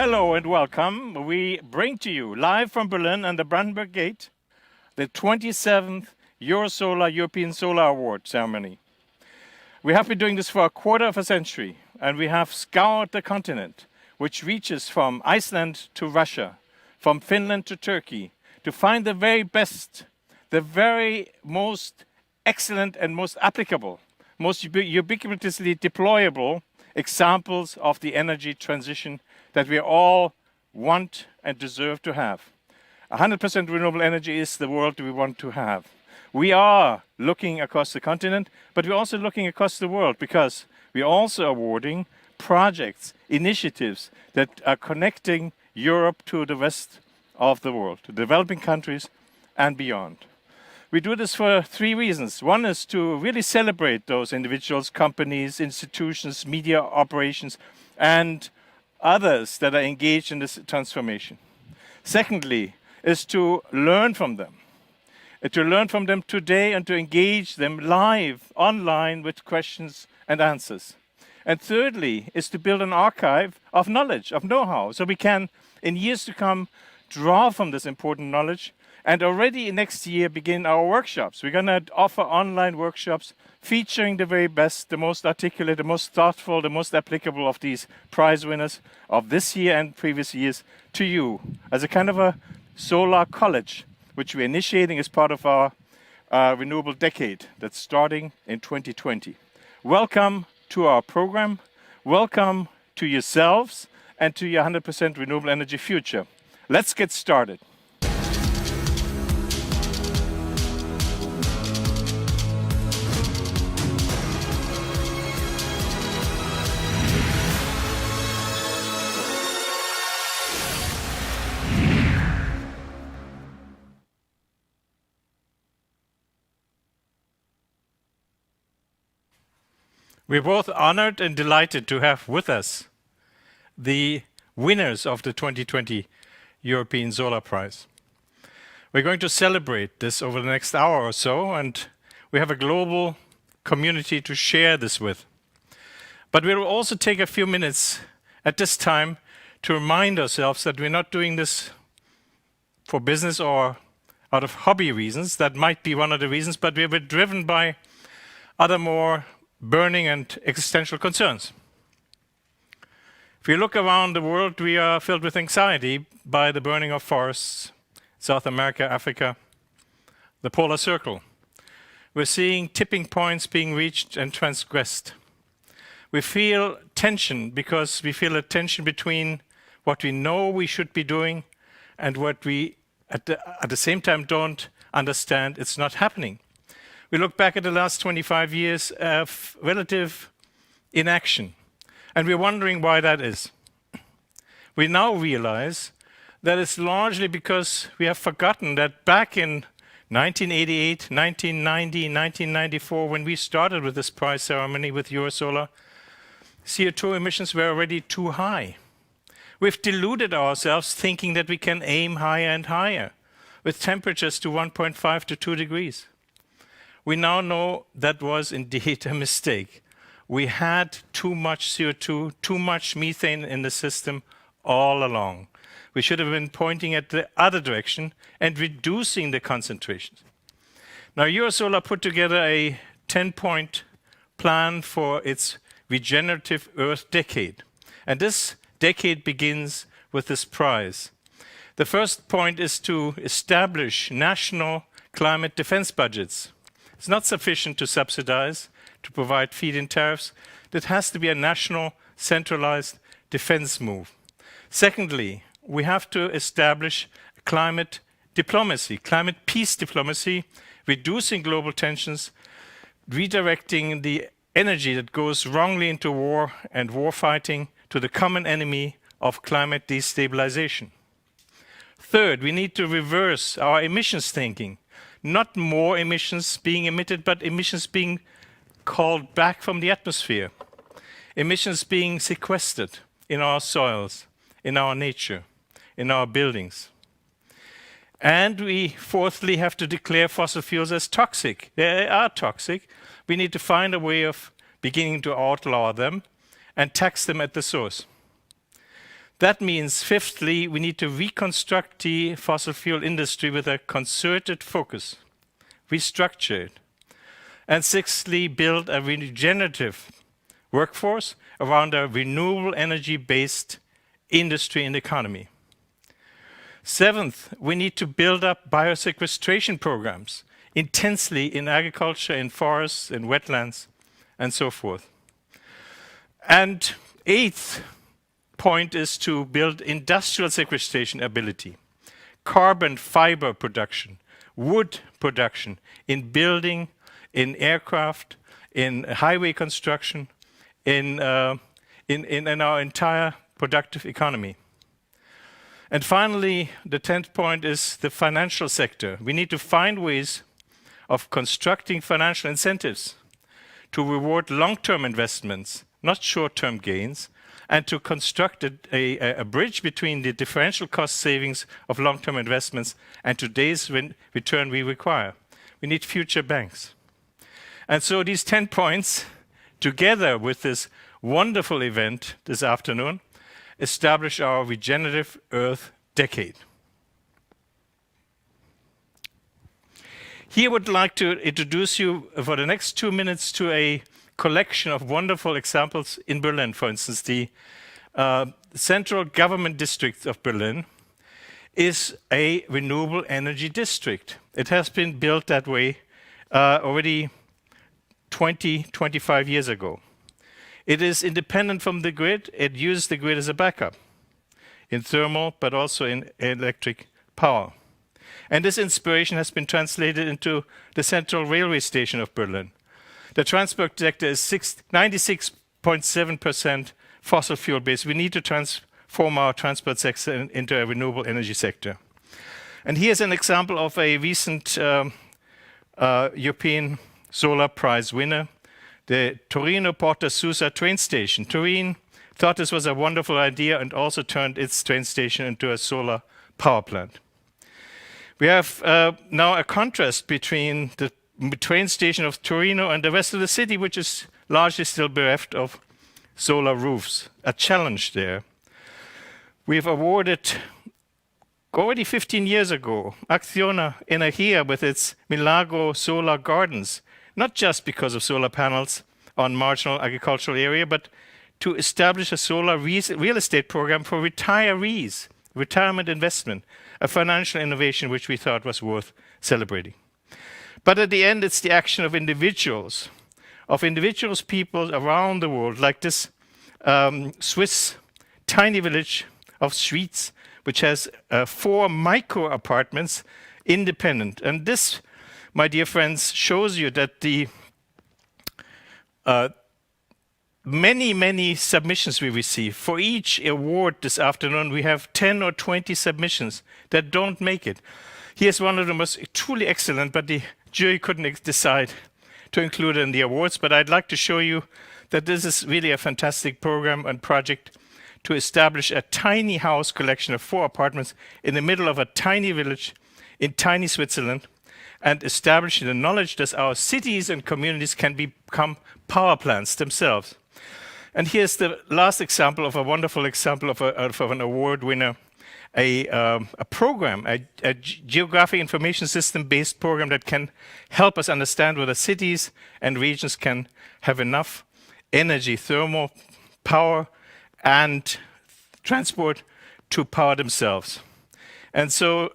Hello and welcome. We bring to you, live from Berlin and the Brandenburg Gate, the 27th EUROSOLAR European Solar Award ceremony. We have been doing this for a quarter of a century, and we have scoured the continent, which reaches from Iceland to Russia, from Finland to Turkey, to find the very best, the very most excellent and most applicable, most ubiquitously deployable examples of the energy transition that we all want and deserve to have. 100% renewable energy is the world we want to have. We are looking across the continent, but we're also looking across the world because we're also awarding projects, initiatives that are connecting Europe to the rest of the world, to developing countries and beyond. We do this for three reasons. One is to really celebrate those individuals, companies, institutions, media operations, and others that are engaged in this transformation. Secondly, is to learn from them. To learn from them today and to engage them live, online, with questions and answers. And thirdly, is to build an archive of knowledge, of know-how, so we can, in years to come, draw from this important knowledge and already next year begin our workshops. We're going to offer online workshops featuring the very best, the most articulate, the most thoughtful, the most applicable of these prize winners of this year and previous years to you as a kind of a solar college, which we're initiating as part of our renewable decade that's starting in 2020. Welcome to our program. Welcome to yourselves and to your 100% renewable energy future. Let's get started. We're both honored and delighted to have with us the winners of the 2020 European Solar Prize. We're going to celebrate this over the next hour or so, and we have a global community to share this with. But we'll also take a few minutes at this time to remind ourselves that we're not doing this for business or out of hobby reasons. That might be one of the reasons, but we're driven by other more burning and existential concerns. If we look around the world, we are filled with anxiety by the burning of forests, South America, Africa, the polar circle. We're seeing tipping points being reached and transgressed. We feel tension because we feel a tension between what we know we should be doing and what we at the same time don't understand it's not happening. We look back at the last 25 years of relative inaction, and we're wondering why that is. We now realize that it's largely because we have forgotten that back in 1988, 1990, 1994, when we started with this prize ceremony with EUROSOLAR, CO2 emissions were already too high. We've deluded ourselves thinking that we can aim higher and higher, with temperatures to 1.5 to 2 degrees. We now know that was indeed a mistake. We had too much CO2, too much methane in the system all along. We should have been pointing at the other direction and reducing the concentrations. Now, EUROSOLAR put together a 10-point plan for its regenerative Earth decade. And this decade begins with this prize. The first point is to establish national climate defense budgets. It's not sufficient to subsidize, to provide feed-in tariffs. That has to be a national, centralized defense move. Secondly, we have to establish climate diplomacy, climate peace diplomacy, reducing global tensions, redirecting the energy that goes wrongly into war and war fighting to the common enemy of climate destabilization. Third, we need to reverse our emissions thinking. Not more emissions being emitted, but emissions being called back from the atmosphere. Emissions being sequestered in our soils, in our nature, in our buildings. And we, fourthly, have to declare fossil fuels as toxic. They are toxic. We need to find a way of beginning to outlaw them and tax them at the source. That means, fifthly, we need to reconstruct the fossil fuel industry with a concerted focus, restructure it. And sixthly, build a regenerative workforce around a renewable energy-based industry and economy. Seventh, we need to build up biosequestration programs intensely in agriculture, in forests, in wetlands, and so forth. And eighth point is to build industrial sequestration ability, carbon fiber production, wood production in building, in aircraft, in highway construction, in our entire productive economy. And finally, the 10th point is the financial sector. We need to find ways of constructing financial incentives to reward long-term investments, not short-term gains, and to construct a bridge between the differential cost savings of long-term investments and today's return we require. We need future banks. And so these 10 points, together with this wonderful event this afternoon, establish our Regenerative Earth Decade. Here I would like to introduce you for the next 2 minutes to a collection of wonderful examples in Berlin. For instance, the central government district of Berlin is a renewable energy district. It has been built that way already 25 years ago. It is independent from the grid. It uses the grid as a backup in thermal, but also in electric power. And this inspiration has been translated into the central railway station of Berlin. The transport sector is 96.7% fossil fuel based. We need to transform our transport sector into a renewable energy sector. And here's an example of a recent European Solar Prize winner, the Torino Porta Susa train station. Turin thought this was a wonderful idea and also turned its train station into a solar power plant. We have now a contrast between the train station of Torino and the rest of the city, which is largely still bereft of solar roofs. A challenge there. We've awarded, already 15 years ago, Acciona Energia with its Milagro solar gardens, not just because of solar panels on marginal agricultural area, but to establish a solar real estate program for retirees, retirement investment, a financial innovation which we thought was worth celebrating. But at the end, it's the action of individuals, people around the world, like this Swiss tiny village of Schwyz, which has 4 micro apartments, independent. And this, my dear friends, shows you that the many submissions we receive. For each award this afternoon, we have 10 or 20 submissions that don't make it. Here's one of the most truly excellent, but the jury couldn't decide to include it in the awards. But I'd like to show you that this is really a fantastic program and project to establish a tiny house collection of 4 apartments in the middle of a tiny village in tiny Switzerland, and establishing the knowledge that our cities and communities can become power plants themselves. And here's the last example of a wonderful example of an award winner, a program, a geographic information system-based program that can help us understand whether cities and regions can have enough energy, thermal power, and transport to power themselves. And so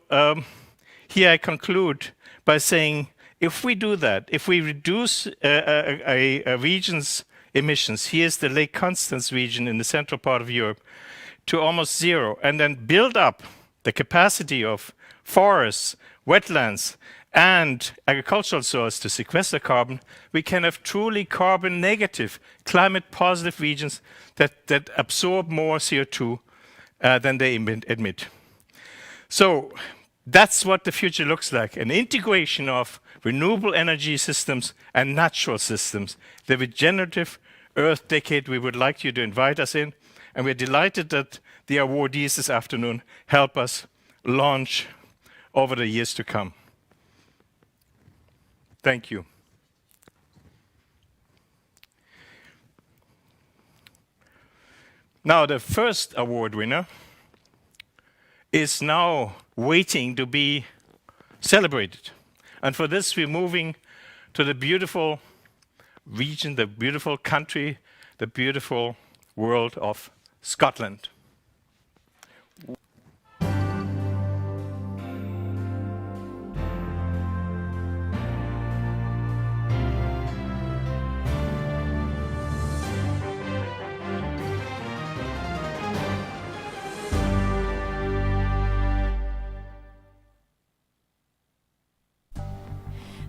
here I conclude by saying, if we do that, if we reduce a region's emissions, here's the Lake Constance region in the central part of Europe, to almost zero, and then build up the capacity of forests, wetlands, and agricultural soils to sequester carbon, we can have truly carbon negative, climate positive regions that absorb more CO2 than they emit. So that's what the future looks like, an integration of renewable energy systems and natural systems, the regenerative Earth Decade we would like you to invite us in. And we're delighted that the awardees this afternoon help us launch over the years to come. Thank you. Now, the first award winner is now waiting to be celebrated. And for this, we're moving to the beautiful region, the beautiful country, the beautiful world of Scotland.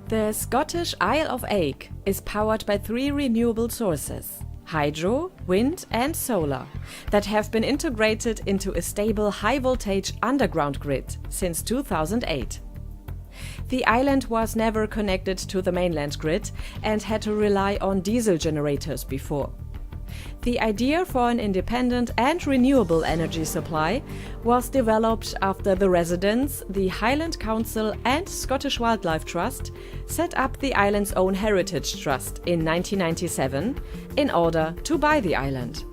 The Scottish Isle of Eigg is powered by 3 renewable sources, hydro, wind and solar, that have been integrated into a stable high-voltage underground grid since 2008. The island was never connected to the mainland grid and had to rely on diesel generators before. The idea for an independent and renewable energy supply was developed after the residents, the Highland Council and Scottish Wildlife Trust set up the island's own Heritage Trust in 1997 in order to buy the island.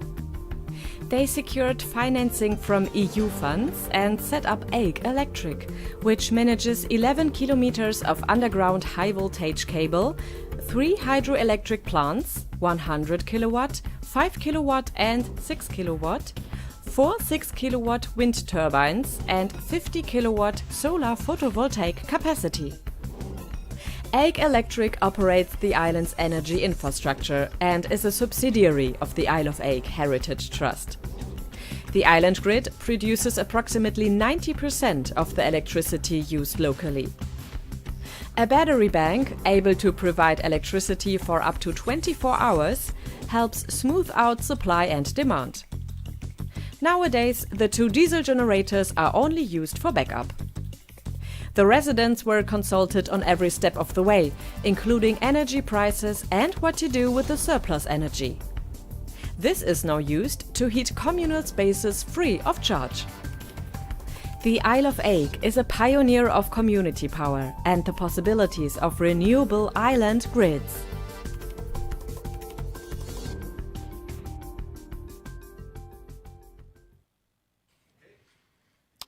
They secured financing from EU funds and set up Eigg Electric, which manages 11 kilometers of underground high-voltage cable, 3 hydroelectric plants, 100 kilowatt, 5 kilowatt and 6 kilowatt, 4 6-kilowatt wind turbines and 50 kilowatt solar photovoltaic capacity. Eigg Electric operates the island's energy infrastructure and is a subsidiary of the Isle of Eigg Heritage Trust. The island grid produces approximately 90% of the electricity used locally. A battery bank, able to provide electricity for up to 24 hours, helps smooth out supply and demand. Nowadays, the 2 diesel generators are only used for backup. The residents were consulted on every step of the way, including energy prices and what to do with the surplus energy. This is now used to heat communal spaces free of charge. The Isle of Eigg is a pioneer of community power and the possibilities of renewable island grids.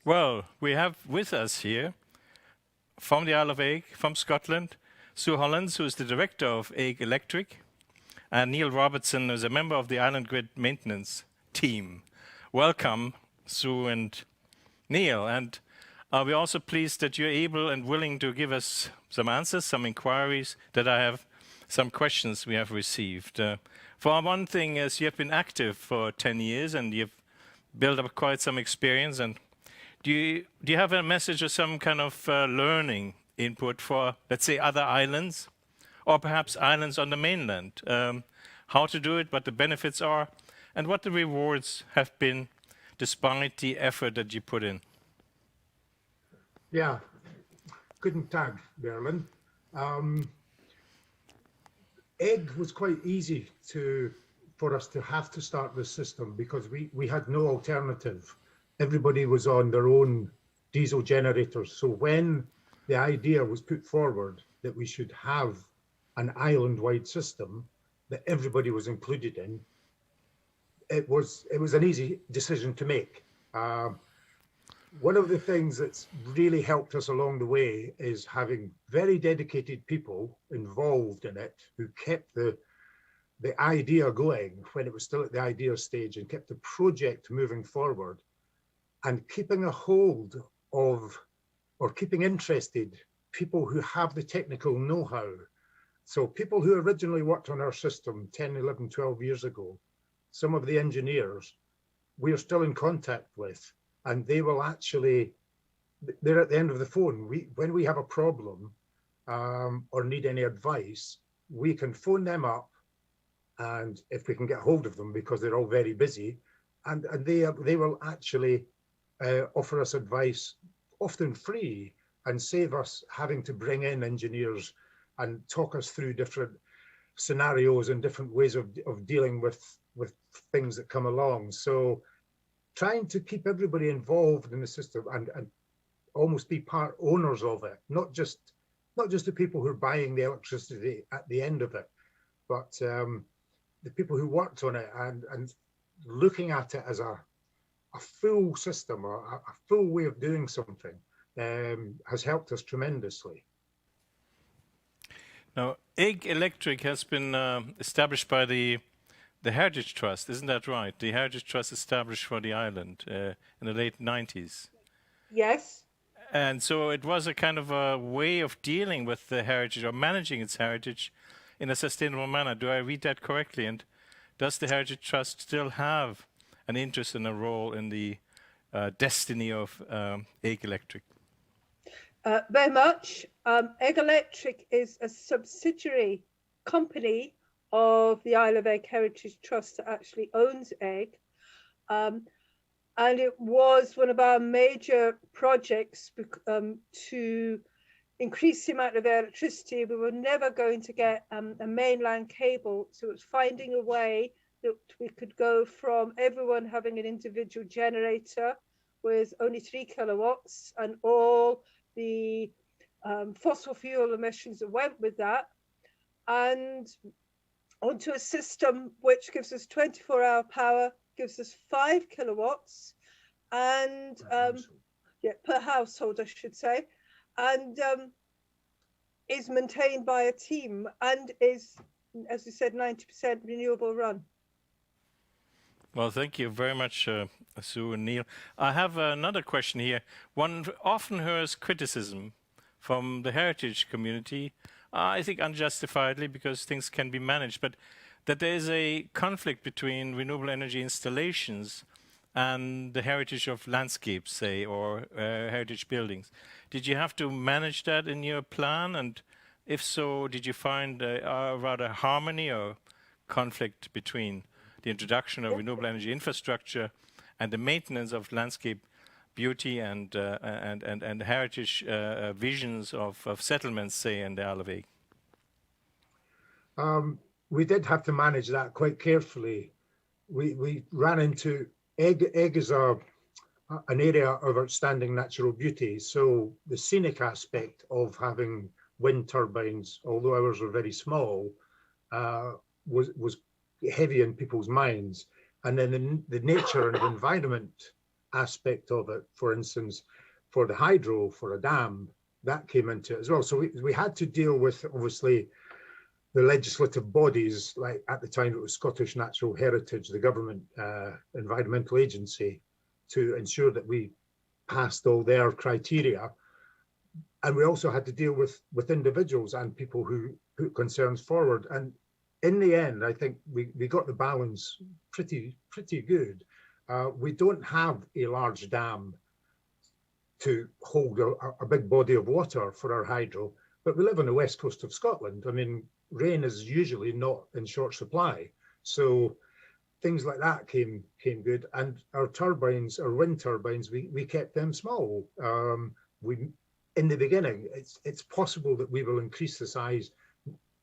Well, we have with us here, from the Isle of Eigg, from Scotland, Sue Hollands, who is the director of Eigg Electric, and Neil Robertson, who is a member of the Island Grid Maintenance team. Welcome, Sue and Neil. And we're also pleased that you're able and willing to give us some answers, some inquiries, that I have some questions we have received. For one thing, is you have been active for 10 years and you've built up quite some experience. And do you have a message or some kind of learning input for, let's say, other islands, or perhaps islands on the mainland? How to do it, what the benefits are, and what the rewards have been despite the effort that you put in? Yeah, guten Tag, Berlin. Eigg was quite easy for us to have to start this system because we had no alternative. Everybody was on their own diesel generators. So when the idea was put forward that we should have an island-wide system that everybody was included in, it was an easy decision to make. One of the things that's really helped us along the way is having very dedicated people involved in it who kept the idea going when it was still at the idea stage and kept the project moving forward, and keeping a hold of, or keeping interested, people who have the technical know-how. So people who originally worked on our system 10, 11, 12 years ago, some of the engineers we are still in contact with, and they will actually, they're at the end of the phone. When we have a problem or need any advice, we can phone them up, and if we can get hold of them, because they're all very busy, and they will actually offer us advice, often free, and save us having to bring in engineers and talk us through different scenarios and different ways of dealing with things that come along. So trying to keep everybody involved in the system and almost be part owners of it, not just the people who are buying the electricity at the end of it, but the people who worked on it and looking at it as a full system, a full way of doing something, has helped us tremendously. Now, Egg Electric has been established by the Heritage Trust, isn't that right? The Heritage Trust established for the island in the late 90s. Yes. And so it was a kind of a way of dealing with the heritage or managing its heritage in a sustainable manner. Do I read that correctly? And does the Heritage Trust still have an interest and a role in the destiny of Egg Electric? Very much. Egg Electric is a subsidiary company of the Isle of Egg Heritage Trust that actually owns Egg. And it was one of our major projects to increase the amount of electricity. We were never going to get a mainland cable, so it was finding a way that we could go from everyone having an individual generator with only 3 kilowatts and all the fossil fuel emissions that went with that, and onto a system which gives us 24-hour power, gives us 5 kilowatts, and per household, I should say, and is maintained by a team and is, as we said, 90% renewable run. Well, thank you very much, Sue and Neil. I have another question here. One often hears criticism from the heritage community, I think unjustifiably, because things can be managed, but that there is a conflict between renewable energy installations and the heritage of landscapes, say, or heritage buildings. Did you have to manage that in your plan? And if so, did you find a rather harmony or conflict between the introduction of renewable energy infrastructure and the maintenance of landscape beauty and heritage visions of settlements, say, in the Isle of Egg? We did have to manage that quite carefully. We ran into Egg is an area of outstanding natural beauty. So the scenic aspect of having wind turbines, although ours were very small, was heavy in people's minds. And then the nature and environment aspect of it, for instance, for the hydro, for a dam, that came into it as well. So we had to deal with, obviously, the legislative bodies, like at the time it was Scottish Natural Heritage, the government environmental agency, to ensure that we passed all their criteria. And we also had to deal with individuals and people who put concerns forward. And in the end, I think we got the balance pretty good. We don't have a large dam to hold a big body of water for our hydro, but we live on the west coast of Scotland. I mean, rain is usually not in short supply. So things like that came good. And our turbines, our wind turbines, we kept them small. In the beginning, it's possible that we will increase the size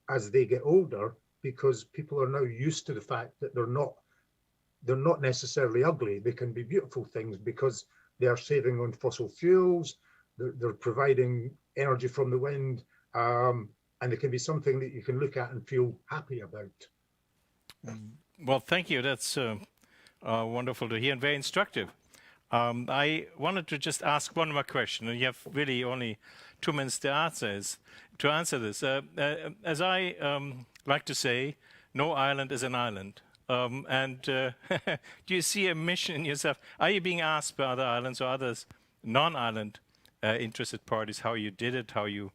as they get older, because people are now used to the fact that they're not necessarily ugly. They can be beautiful things because they are saving on fossil fuels. They're providing energy from the wind. And it can be something that you can look at and feel happy about. Well, thank you. That's wonderful to hear and very instructive. I wanted to just ask one more question, and you have really only 2 minutes to answer this. As I like to say, no island is an island. And do you see a mission in yourself? Are you being asked by other islands or others, non-island interested parties, how you did it, how you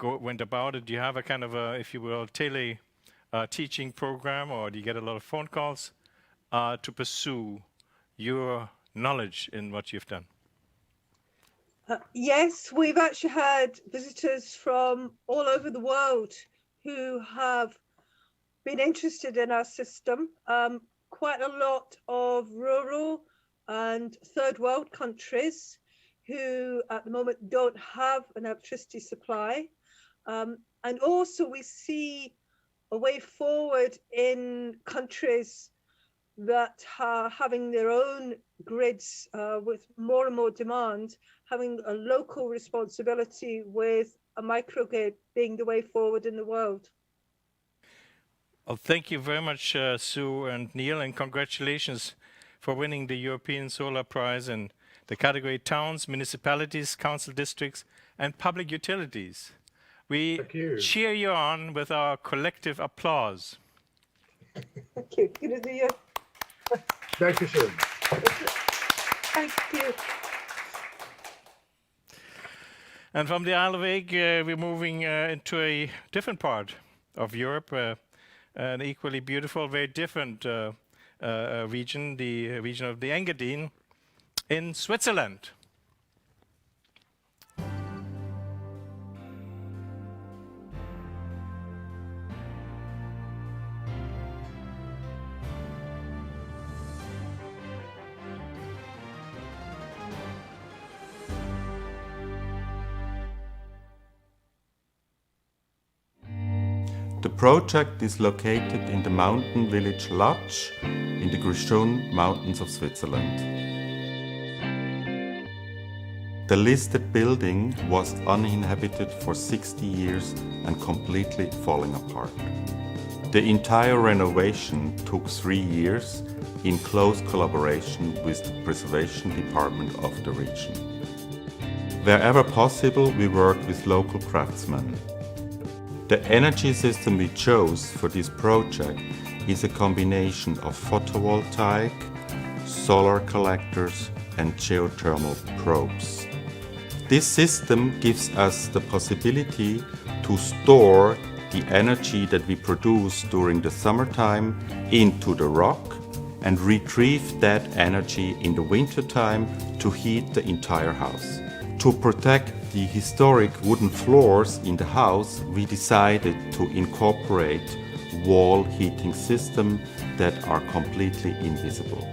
went about it? Do you have a kind of a, if you will, teaching program, or do you get a lot of phone calls to pursue your knowledge in what you've done? Yes, we've actually had visitors from all over the world who have been interested in our system. Quite a lot of rural and third world countries who at the moment don't have an electricity supply. And also we see a way forward in countries that are having their own grids with more and more demand, having a local responsibility with a microgrid being the way forward in the world. Well, thank you very much, Sue and Neil, and congratulations for winning the European Solar Prize in the category Towns, Municipalities, Council Districts, and Public Utilities. We Thank you. cheer you on with our collective applause. Thank you. Good to see you. Thank you, Sean. Thank you. And from the Isle of Wight, we're moving into a different part of Europe, an equally beautiful, very different region, the region of the Engadine in Switzerland. The project is located in the mountain village Latsch in the Grischun Mountains of Switzerland. The listed building was uninhabited for 60 years and completely falling apart. The entire renovation took 3 years in close collaboration with the preservation department of the region. Wherever possible, we worked with local craftsmen. The energy system we chose for this project is a combination of photovoltaic, solar collectors, and geothermal probes. This system gives us the possibility to store the energy that we produce during the summertime into the rock and retrieve that energy in the wintertime to heat the entire house. To protect the historic wooden floors in the house, we decided to incorporate wall heating systems that are completely invisible.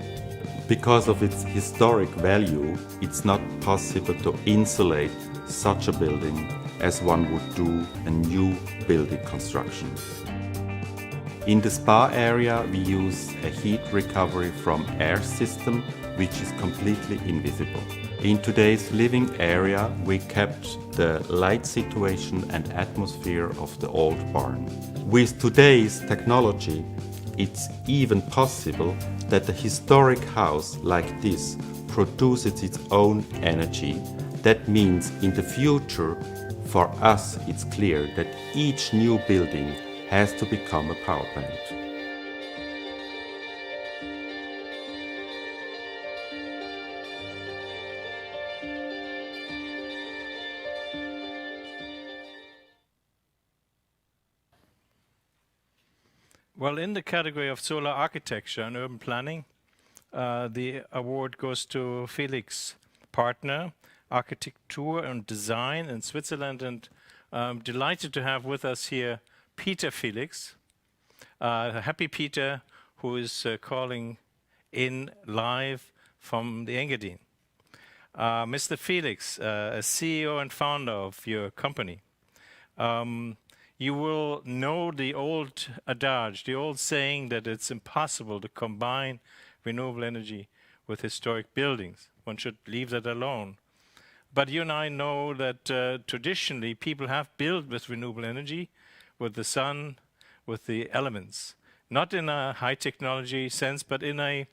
Because of its historic value, it's not possible to insulate such a building as one would do a new building construction. In the spa area, we use a heat recovery from air system, which is completely invisible. In today's living area, we kept the light situation and atmosphere of the old barn. With today's technology, it's even possible that a historic house like this produces its own energy. That means in the future, for us, it's clear that each new building has to become a power plant. Well, in the category of solar architecture and urban planning, the award goes to Felix Partner, Architektur and Design in Switzerland, and I'm delighted to have with us here Peter Felix. Happy Peter, who is calling in live from the Engadine. Mr. Felix, a CEO and founder of your company. You will know the old adage, the old saying that it's impossible to combine renewable energy with historic buildings. One should leave that alone. But you and I know that traditionally people have built with renewable energy, with the sun, with the elements. Not in a high technology sense, but in a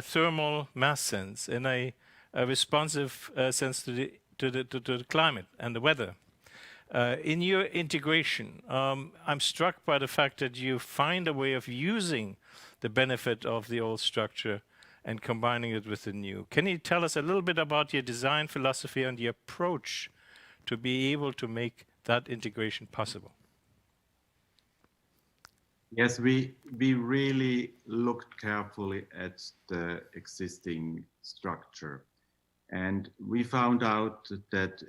thermal mass sense, in a responsive sense to the climate and the weather. In your integration, I'm struck by the fact that you find a way of using the benefit of the old structure and combining it with the new. Can you tell us a little bit about your design philosophy and your approach to be able to make that integration possible? Yes, we really looked carefully at the existing structure, and we found out that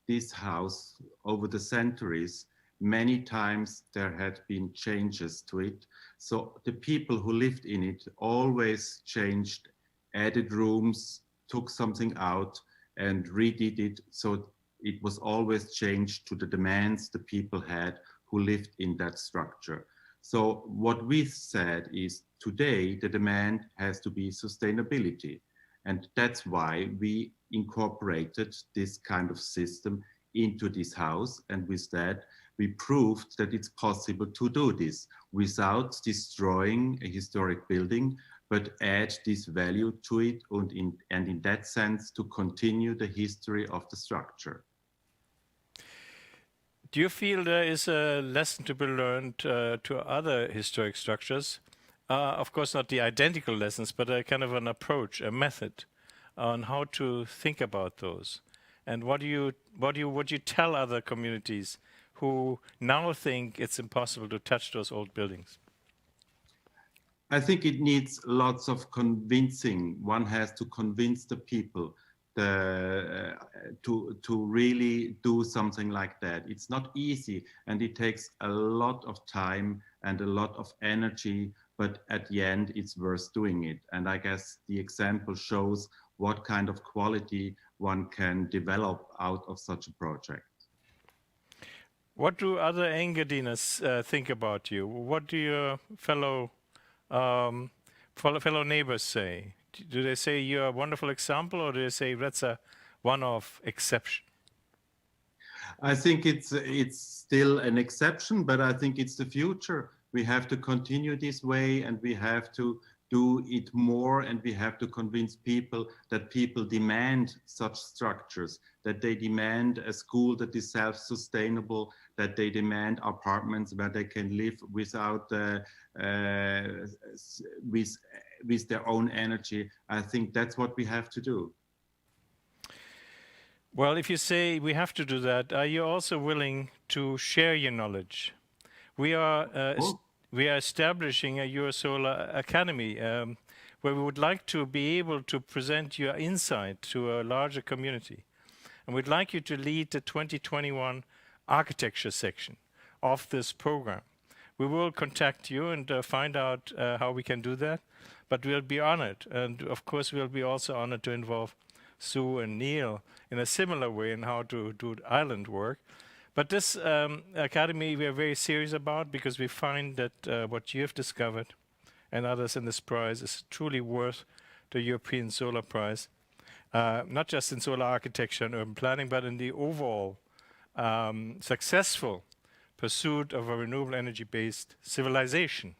this house, over the centuries, many times there had been changes to it. So the people who lived in it always changed, added rooms, took something out and redid it. So it was always changed to the demands the people had who lived in that structure. So what we said is today the demand has to be sustainability. And that's why we incorporated this kind of system into this house. And with that, we proved that it's possible to do this without destroying a historic building, but add this value to it, and in that sense to continue the history of the structure. Do you feel there is a lesson to be learned to other historic structures? Of course, not the identical lessons, but a kind of an approach, a method on how to think about those. And what would you tell other communities who now think it's impossible to touch those old buildings? I think it needs lots of convincing. One has to convince the people to really do something like that. It's not easy, and it takes a lot of time and a lot of energy, but at the end it's worth doing it. And I guess the example shows what kind of quality one can develop out of such a project. What do other Engadiners think about you? What do your fellow neighbors say? Do they say you're a wonderful example, or do they say that's a one-off exception? I think it's still an exception, but I think it's the future. We have to continue this way, and we have to do it more, and we have to convince people that people demand such structures, that they demand a school that is self-sustainable, that they demand apartments where they can live without with their own energy. I think that's what we have to do. Well, if you say we have to do that, are you also willing to share your knowledge? We are establishing a EUROSOLAR Academy where we would like to be able to present your insight to a larger community. And we'd like you to lead the 2021 architecture section of this program. We will contact you and find out how we can do that, but we'll be honored. And of course, we'll be also honored to involve Sue and Neil in a similar way in how to do island work. But this academy we are very serious about, because we find that what you have discovered and others in this prize is truly worth the European Solar Prize, not just in solar architecture and urban planning, but in the overall successful pursuit of a renewable energy-based civilization.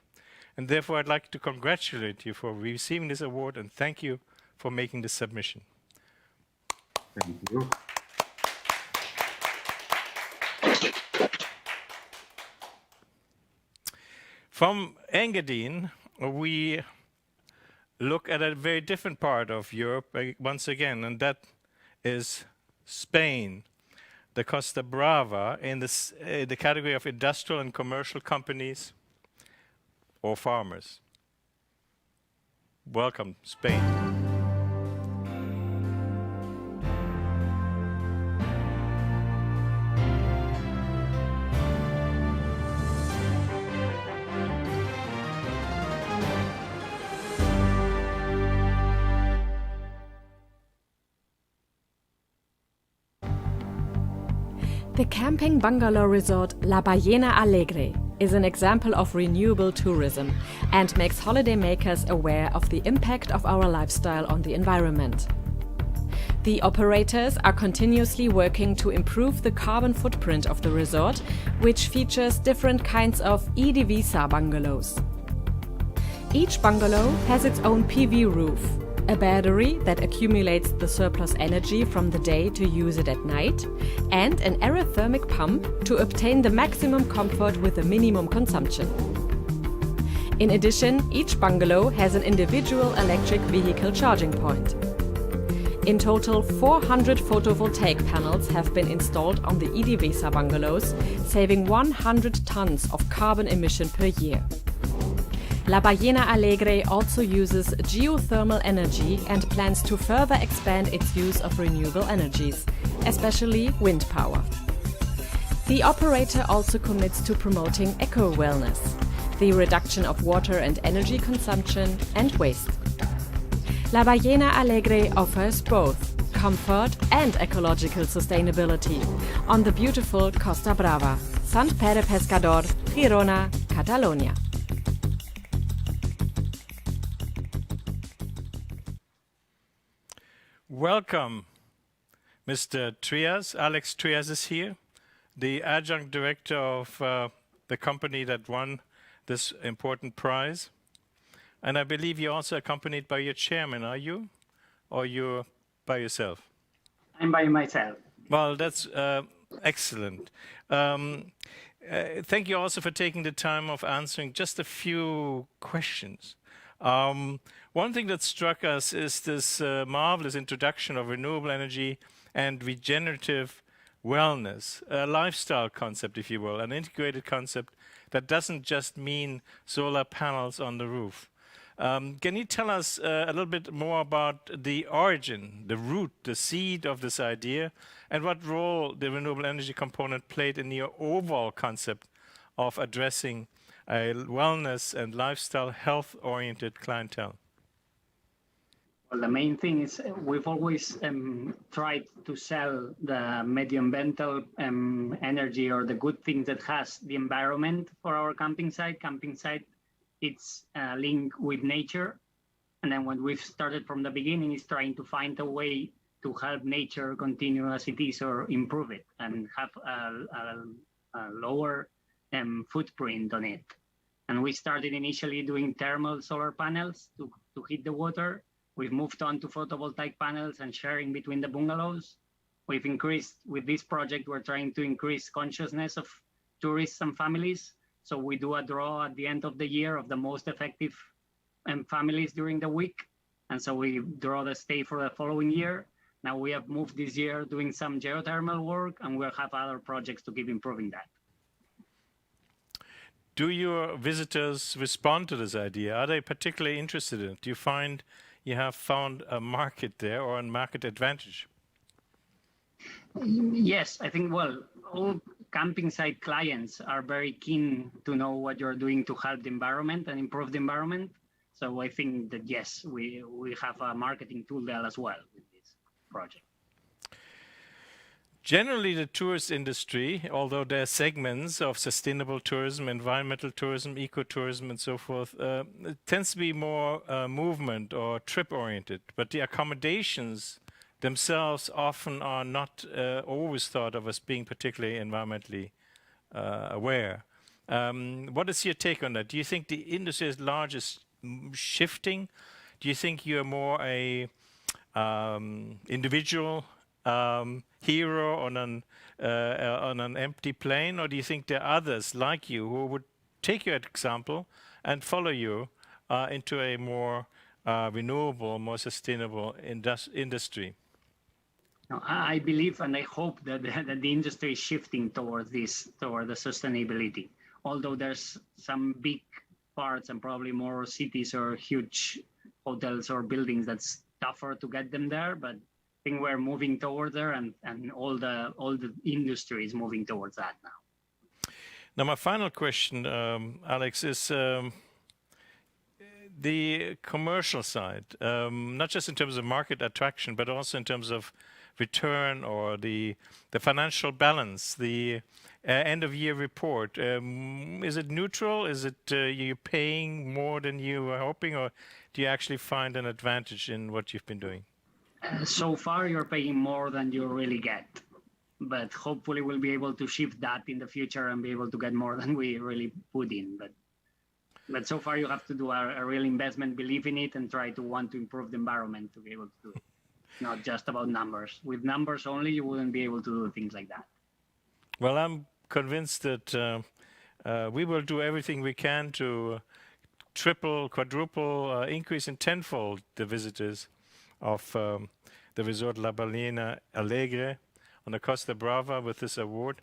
And therefore, I'd like to congratulate you for receiving this award and thank you for making this submission. Thank you. From Engadine, we look at a very different part of Europe once again, and that is Spain, the Costa Brava, in the category of industrial and commercial companies or farmers. Welcome, Spain. The camping bungalow resort La Ballena Alegre is an example of renewable tourism and makes holidaymakers aware of the impact of our lifestyle on the environment. The operators are continuously working to improve the carbon footprint of the resort, which features different kinds of e-divisa bungalows. Each bungalow has its own PV roof, a battery that accumulates the surplus energy from the day to use it at night, and an aerothermic pump to obtain the maximum comfort with the minimum consumption. In addition, each bungalow has an individual electric vehicle charging point. In total, 400 photovoltaic panels have been installed on the e-divisa bungalows, saving 100 tons of carbon emission per year. La Ballena Alegre also uses geothermal energy and plans to further expand its use of renewable energies, especially wind power. The operator also commits to promoting eco-wellness, the reduction of water and energy consumption and waste. La Ballena Alegre offers both comfort and ecological sustainability on the beautiful Costa Brava, Sant Pere Pescador, Girona, Catalonia. Welcome, Mr. Trias. Alex Trias is here, the adjunct director of the company that won this important prize. And I believe you're also accompanied by your chairman, are you? Or you're by yourself? I'm by myself. Well, that's excellent. Thank you also for taking the time of answering just a few questions. One thing that struck us is this marvelous introduction of renewable energy and regenerative wellness, a lifestyle concept, if you will, an integrated concept that doesn't just mean solar panels on the roof. Can you tell us a little bit more about the origin, the root, the seed of this idea, and what role the renewable energy component played in your overall concept of addressing a wellness and lifestyle health-oriented clientele? Well, the main thing is we've always tried to sell the medioambiental energy or the good things that has the environment for our camping site. Camping site, it's a link with nature. And then what we've started from the beginning is trying to find a way to help nature continue as it is or improve it and have a lower footprint on it. And we started initially doing thermal solar panels to heat the water. We've moved on to photovoltaic panels and sharing between the bungalows. We've increased, with this project, we're trying to increase consciousness of tourists and families. So we do a draw at the end of the year of the most effective families during the week. And so we draw the stay for the following year. Now we have moved this year doing some geothermal work, and we'll have other projects to keep improving that. Do your visitors respond to this idea? Are they particularly interested in it? Do you find you have found a market there or a market advantage? Yes, I think, well, all camping site clients are very keen to know what you're doing to help the environment and improve the environment. So I think that, yes, we have a marketing tool there as well with this project. Generally, the tourist industry, although there are segments of sustainable tourism, environmental tourism, ecotourism, and so forth, it tends to be more movement or trip-oriented. But the accommodations themselves often are not always thought of as being particularly environmentally aware. What is your take on that? Do you think the industry at large is shifting? Do you think you're more a individual hero on an empty plane, or do you think there are others like you who would take your example and follow you into a more renewable, more sustainable industry? I believe and I hope that the industry is shifting towards this, toward the sustainability. Although there's some big parts and probably more cities or huge hotels or buildings that's tougher to get them there, but I think we're moving toward there, and all the industry is moving towards that now. Now, my final question, Alex, is the commercial side, not just in terms of market attraction, but also in terms of return or the financial balance, the end-of-year report. Is it neutral? Is it you paying more than you were hoping, or do you actually find an advantage in what you've been doing? So far, you're paying more than you really get, but hopefully we'll be able to shift that in the future and be able to get more than we really put in. But so far, you have to do a real investment, believe in it, and try to want to improve the environment to be able to do it. Not just about numbers. With numbers only, you wouldn't be able to do things like that. Well, I'm convinced that we will do everything we can to triple, quadruple, increase in tenfold the visitors of the resort La Ballena Alegre on the Costa Brava with this award.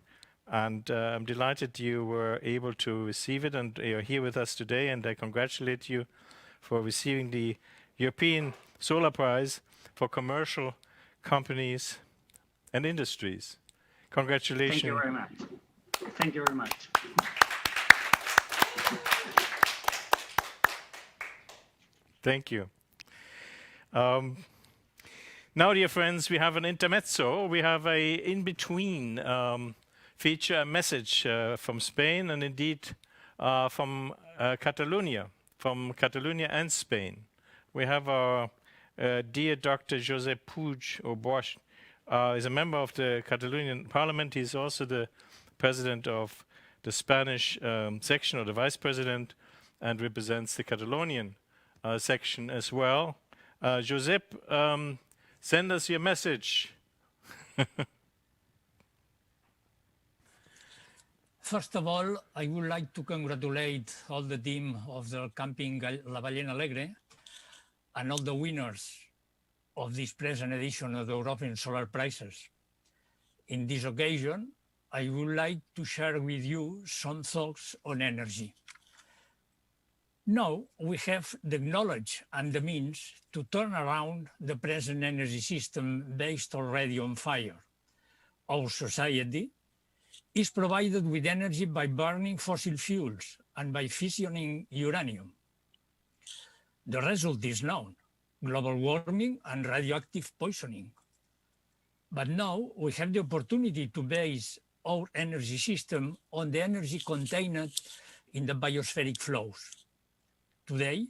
And I'm delighted you were able to receive it, and you're here with us today, and I congratulate you for receiving the European Solar Prize for commercial companies and industries. Congratulations. Thank you very much. Thank you very much. Thank you. Now, dear friends, we have an intermezzo. We have a in-between feature, a message from Spain, and indeed from Catalonia and Spain. We have our dear Dr. Josep Puig or Bosch is a member of the Catalonian Parliament. He's also the president of the Spanish section, or the vice president, and represents the Catalonian section as well. Josep, send us your message. First of all, I would like to congratulate all the team of the Camping La Ballena Alegre and all the winners of this present edition of the European Solar Prizes. In this occasion, I would like to share with you some thoughts on energy. Now we have the knowledge and the means to turn around the present energy system based already on fire. Our society is provided with energy by burning fossil fuels and by fissioning uranium. The result is known: global warming and radioactive poisoning. But now we have the opportunity to base our energy system on the energy contained in the biospheric flows. Today,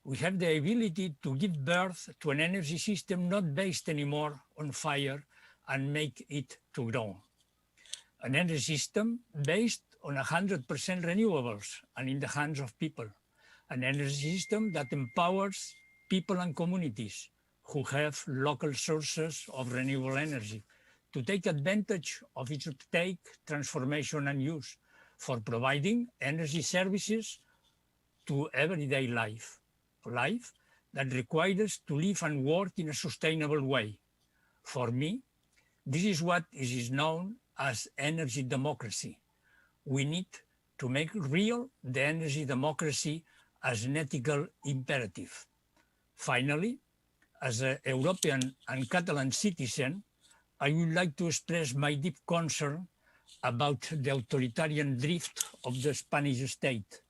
we have the ability to give birth to an energy system not based anymore on fire and make it to grow. An energy system based on 100% renewables and in the hands of people. An energy system that empowers people and communities who have local sources of renewable energy to take advantage of its uptake, transformation, and use for providing energy services to everyday life that requires to live and work in a sustainable way. For me, this is what is known as energy democracy. We need to make real the energy democracy as an ethical imperative. Finally, as a European and Catalan citizen, I would like to express my deep concern about the authoritarian drift of the Spanish state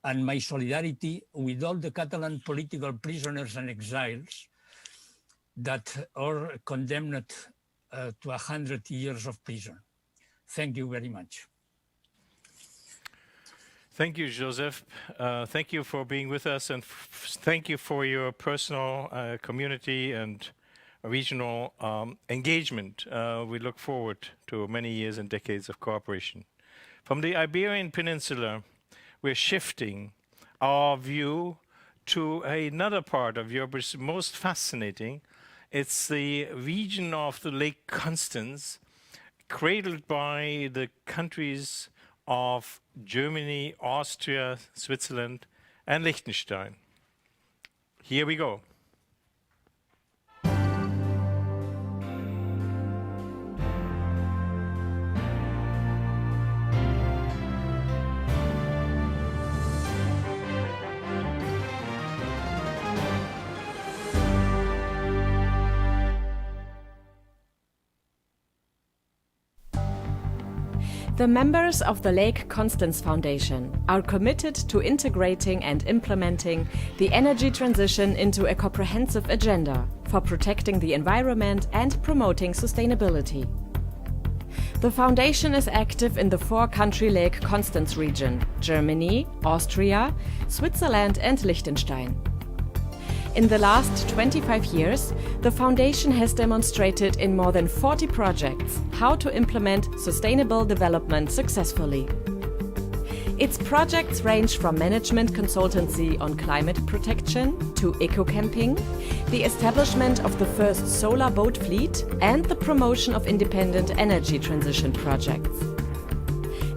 and my solidarity with all the Catalan political prisoners and exiles that are condemned to 100 years of prison. Thank you very much. Thank you, Joseph. Thank you for being with us, and thank you for your personal, community and regional engagement. We look forward to many years and decades of cooperation. From the Iberian Peninsula, we're shifting our view to another part of Europe which is most fascinating. It's the region of the Lake Constance, cradled by the countries of Germany, Austria, Switzerland, and Liechtenstein. Here we go. The members of the Lake Constance Foundation are committed to integrating and implementing the energy transition into a comprehensive agenda for protecting the environment and promoting sustainability. The foundation is active in the four-country Lake Constance region: Germany, Austria, Switzerland, and Liechtenstein. In the last 25 years, the foundation has demonstrated in more than 40 projects how to implement sustainable development successfully. Its projects range from management consultancy on climate protection to eco-camping, the establishment of the first solar boat fleet, and the promotion of independent energy transition projects.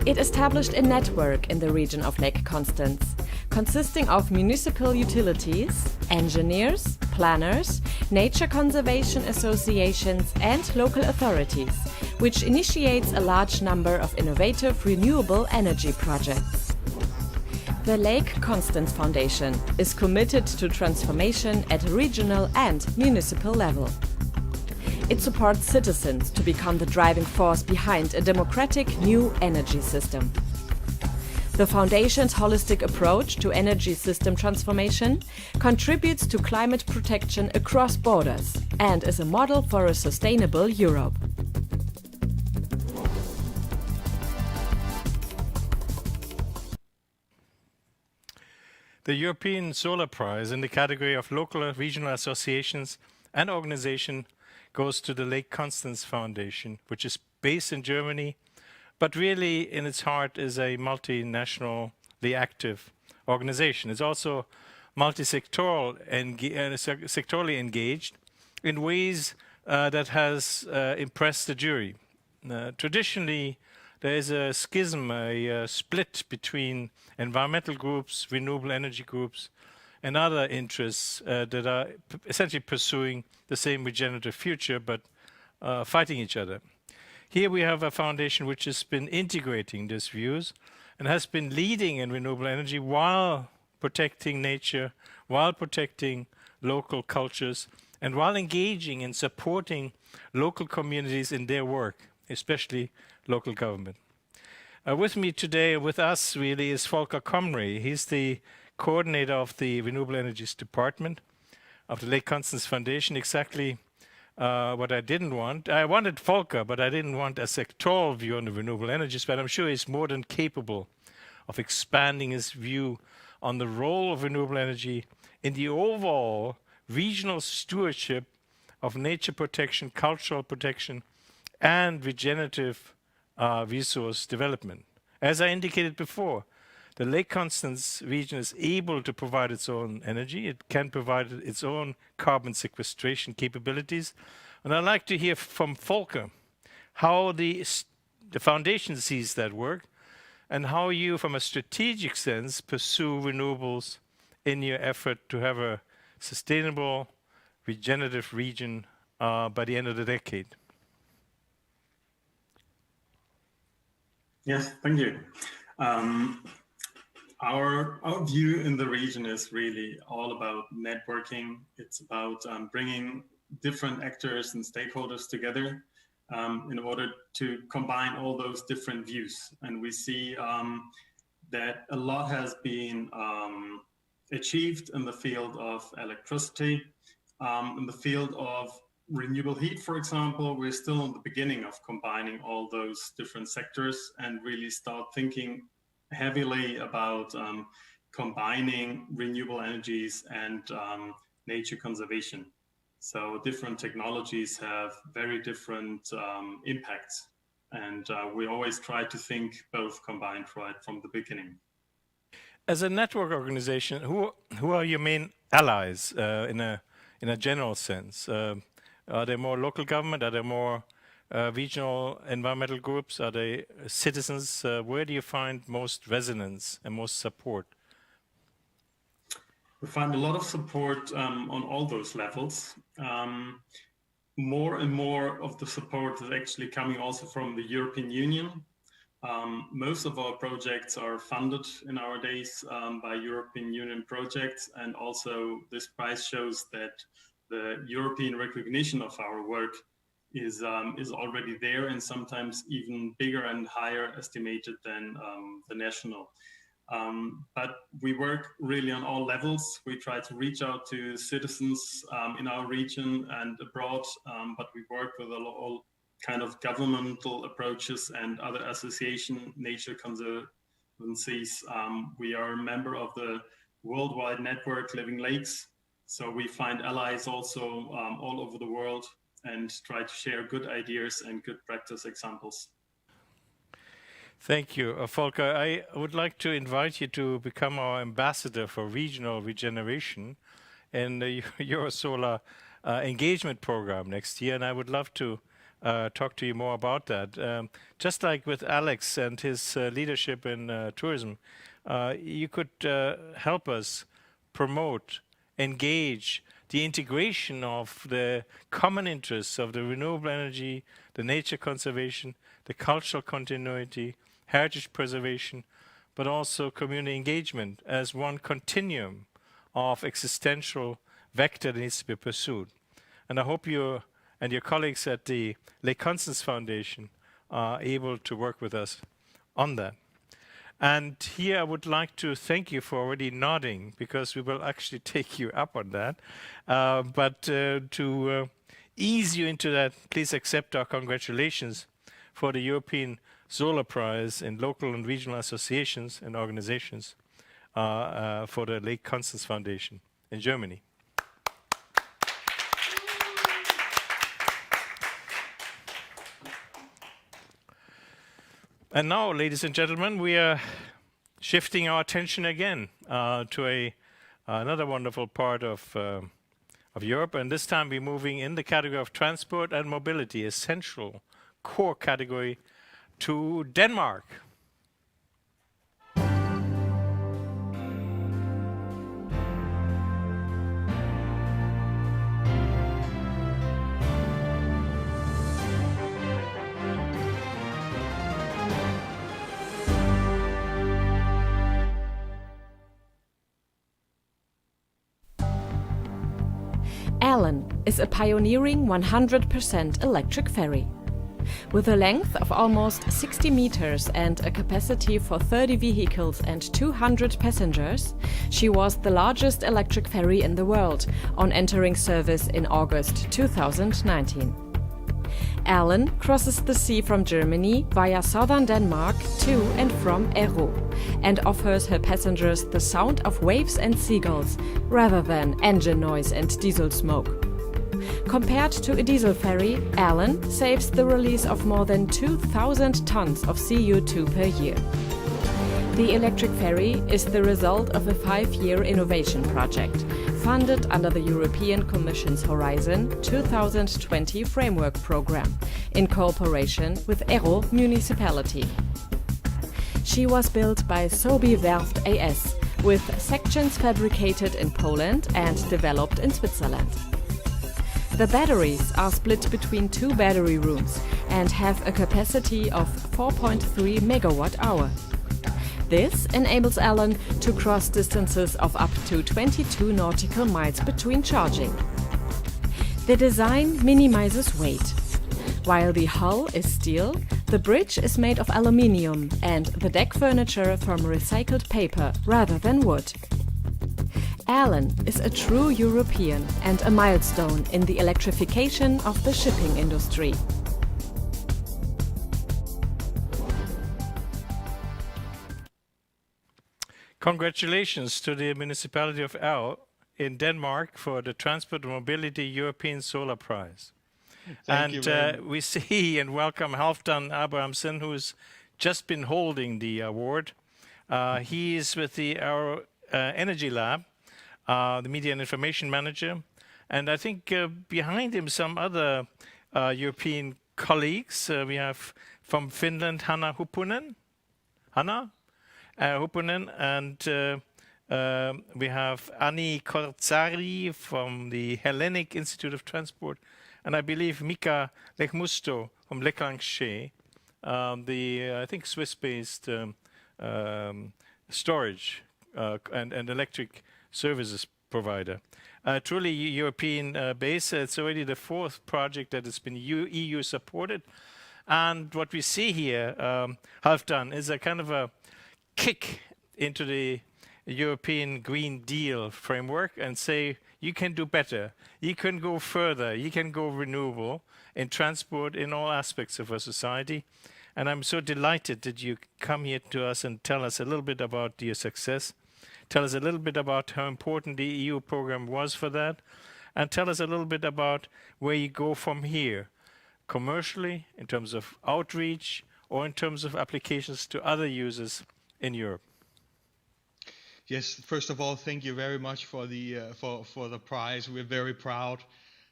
It established a network in the region of Lake Constance, consisting of municipal utilities, engineers, planners, nature conservation associations, and local authorities, which initiates a large number of innovative renewable energy projects. The Lake Constance Foundation is committed to transformation at regional and municipal level. It supports citizens to become the driving force behind a democratic new energy system. The Foundation's holistic approach to energy system transformation contributes to climate protection across borders and is a model for a sustainable Europe. The European Solar Prize in the category of local and regional associations and organizations goes to the Lake Constance Foundation, which is based in Germany, but really in its heart is a multinationally active organization. It's also sectorally engaged in ways that has impressed the jury. Traditionally, there is a schism, a split between environmental groups, renewable energy groups, and other interests that are essentially pursuing the same regenerative future, but fighting each other. Here we have a foundation which has been integrating these views and has been leading in renewable energy while protecting nature, while protecting local cultures, and while engaging and supporting local communities in their work, especially local government. With me today, with us really, is Volker Comrie. He's the coordinator of the Renewable Energies Department of the Lake Constance Foundation. Exactly what I didn't want. I wanted Volker, but I didn't want a sectoral view on the renewable energies, but I'm sure he's more than capable of expanding his view on the role of renewable energy in the overall regional stewardship of nature protection, cultural protection, and regenerative resource development. As I indicated before, the Lake Constance region is able to provide its own energy. It can provide its own carbon sequestration capabilities. And I'd like to hear from Volker how the foundation sees that work and how you, from a strategic sense, pursue renewables in your effort to have a sustainable, regenerative region by the end of the decade. Yes, thank you. Our view in the region is really all about networking. It's about bringing different actors and stakeholders together in order to combine all those different views. And we see that a lot has been achieved in the field of electricity, in the field of renewable heat, for example. We're still in the beginning of combining all those different sectors and really start thinking heavily about combining renewable energies and nature conservation. So different technologies have very different impacts, and we always try to think both combined right from the beginning. As a network organization, who are your main allies in a general sense? Are there more local government? Are there more regional environmental groups? Are they citizens? Where do you find most resonance and most support? We find a lot of support on all those levels. More and more of the support is actually coming also from the European Union. Most of our projects are funded in our days by European Union projects, and also this prize shows that the European recognition of our work is already there, and sometimes even bigger and higher estimated than the national. But we work really on all levels. We try to reach out to citizens in our region and abroad, but we work with all kind of governmental approaches and other association nature conservancies. We are a member of the worldwide network Living Lakes. So we find allies also all over the world and try to share good ideas and good practice examples. Thank you. Volker, I would like to invite you to become our ambassador for regional regeneration in the EUROSOLAR engagement program next year, and I would love to talk to you more about that. Just like with Alex and his leadership in tourism, you could help us promote, engage the integration of the common interests of the renewable energy, the nature conservation, the cultural continuity, heritage preservation, but also community engagement as one continuum of existential vector that needs to be pursued. And I hope you and your colleagues at the Lake Constance Foundation are able to work with us on that. And here I would like to thank you for already nodding, because we will actually take you up on that. But to ease you into that, please accept our congratulations for the European Solar Prize in local and regional associations and organizations for the Lake Constance Foundation in Germany. And now, ladies and gentlemen, we are shifting our attention again to another wonderful part of Europe, and this time we're moving in the category of transport and mobility, essential core category, to Denmark. Allen is a pioneering 100% electric ferry. With a length of almost 60 meters and a capacity for 30 vehicles and 200 passengers, she was the largest electric ferry in the world on entering service in August 2019. Allen crosses the sea from Germany via southern Denmark to and from Ero and offers her passengers the sound of waves and seagulls rather than engine noise and diesel smoke. Compared to a diesel ferry, Allen saves the release of more than 2,000 tons of CO2 per year. The electric ferry is the result of a 5-year innovation project funded under the European Commission's Horizon 2020 framework program in cooperation with Ero municipality. She was built by Sobi Werft AS with sections fabricated in Poland and developed in Switzerland. The batteries are split between 2 battery rooms and have a capacity of 4.3 megawatt-hour. This enables Allen to cross distances of up to 22 nautical miles between charging. The design minimizes weight. While the hull is steel, the bridge is made of aluminium and the deck furniture from recycled paper rather than wood. Allen is a true European and a milestone in the electrification of the shipping industry. Congratulations to the municipality of El in Denmark for the Transport and Mobility European Solar Prize. Thank you very much. We see and welcome Halfdan Abrahamsen, who's just been holding the award. He is with the Energy Lab, the Media and Information Manager. And I think behind him some other European colleagues. We have from Finland, Hanna Huppunen. Hanna? Huppunen, and we have Anni Kortsari from the Hellenic Institute of Transport, and I believe Mika Lechmusto from Leclanché, the I think Swiss-based storage and electric services provider. Truly European base. It's already the 4th project that has been EU supported, and what we see here, Halfdan, is a kind of a kick into the European Green Deal framework and say, you can do better, you can go further, you can go renewable in transport in all aspects of our society. And I'm so delighted that you come here to us and tell us a little bit about your success, tell us a little bit about how important the EU program was for that, and tell us a little bit about where you go from here, commercially, in terms of outreach, or in terms of applications to other users in Europe. Yes, first of all, thank you very much for the prize. We're very proud,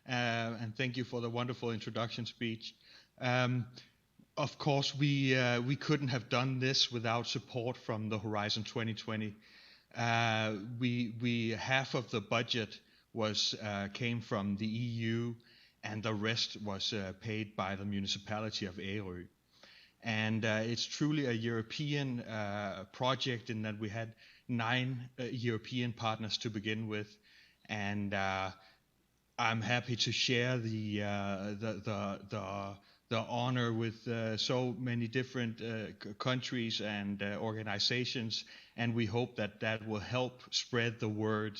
and thank you for the wonderful introduction speech. Of course, we couldn't have done this without support from the Horizon 2020. We half of the budget came from the EU, and the rest was paid by the municipality of Ærø. And it's truly a European project in that we had 9 European partners to begin with, and I'm happy to share the honor with so many different countries and organizations, and we hope that will help spread the word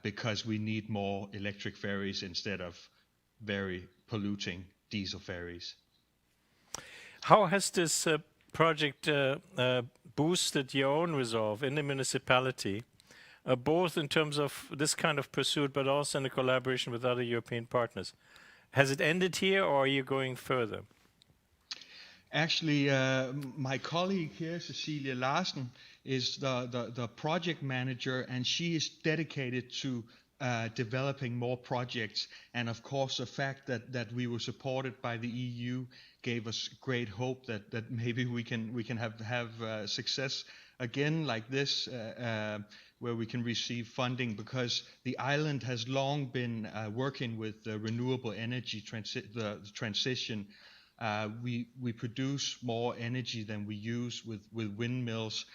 because we need more electric ferries instead of very polluting diesel ferries. How has this project boosted your own resolve in the municipality, both in terms of this kind of pursuit, but also in the collaboration with other European partners? Has it ended here, or are you going further? Actually, my colleague here, Cecilia Larsen, is the project manager, and she is dedicated to developing more projects. And of course, the fact that we were supported by the EU gave us great hope that maybe we can have success again like this, where we can receive funding, because the island has long been working with the renewable energy transition. We produce more energy than we use with windmills,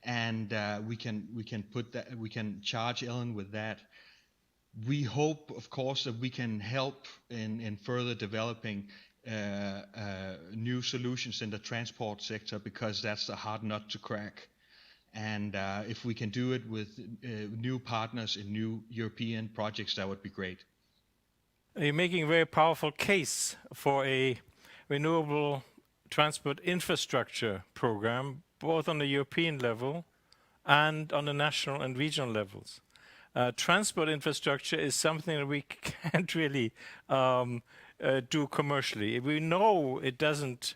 and we can charge Ellen with that. We hope, of course, that we can help in further developing new solutions in the transport sector, because that's the hard nut to crack. And if we can do it with new partners in new European projects, that would be great. You're making a very powerful case for a renewable transport infrastructure program, both on the European level and on the national and regional levels. Transport infrastructure is something that we can't really do commercially. We know it doesn't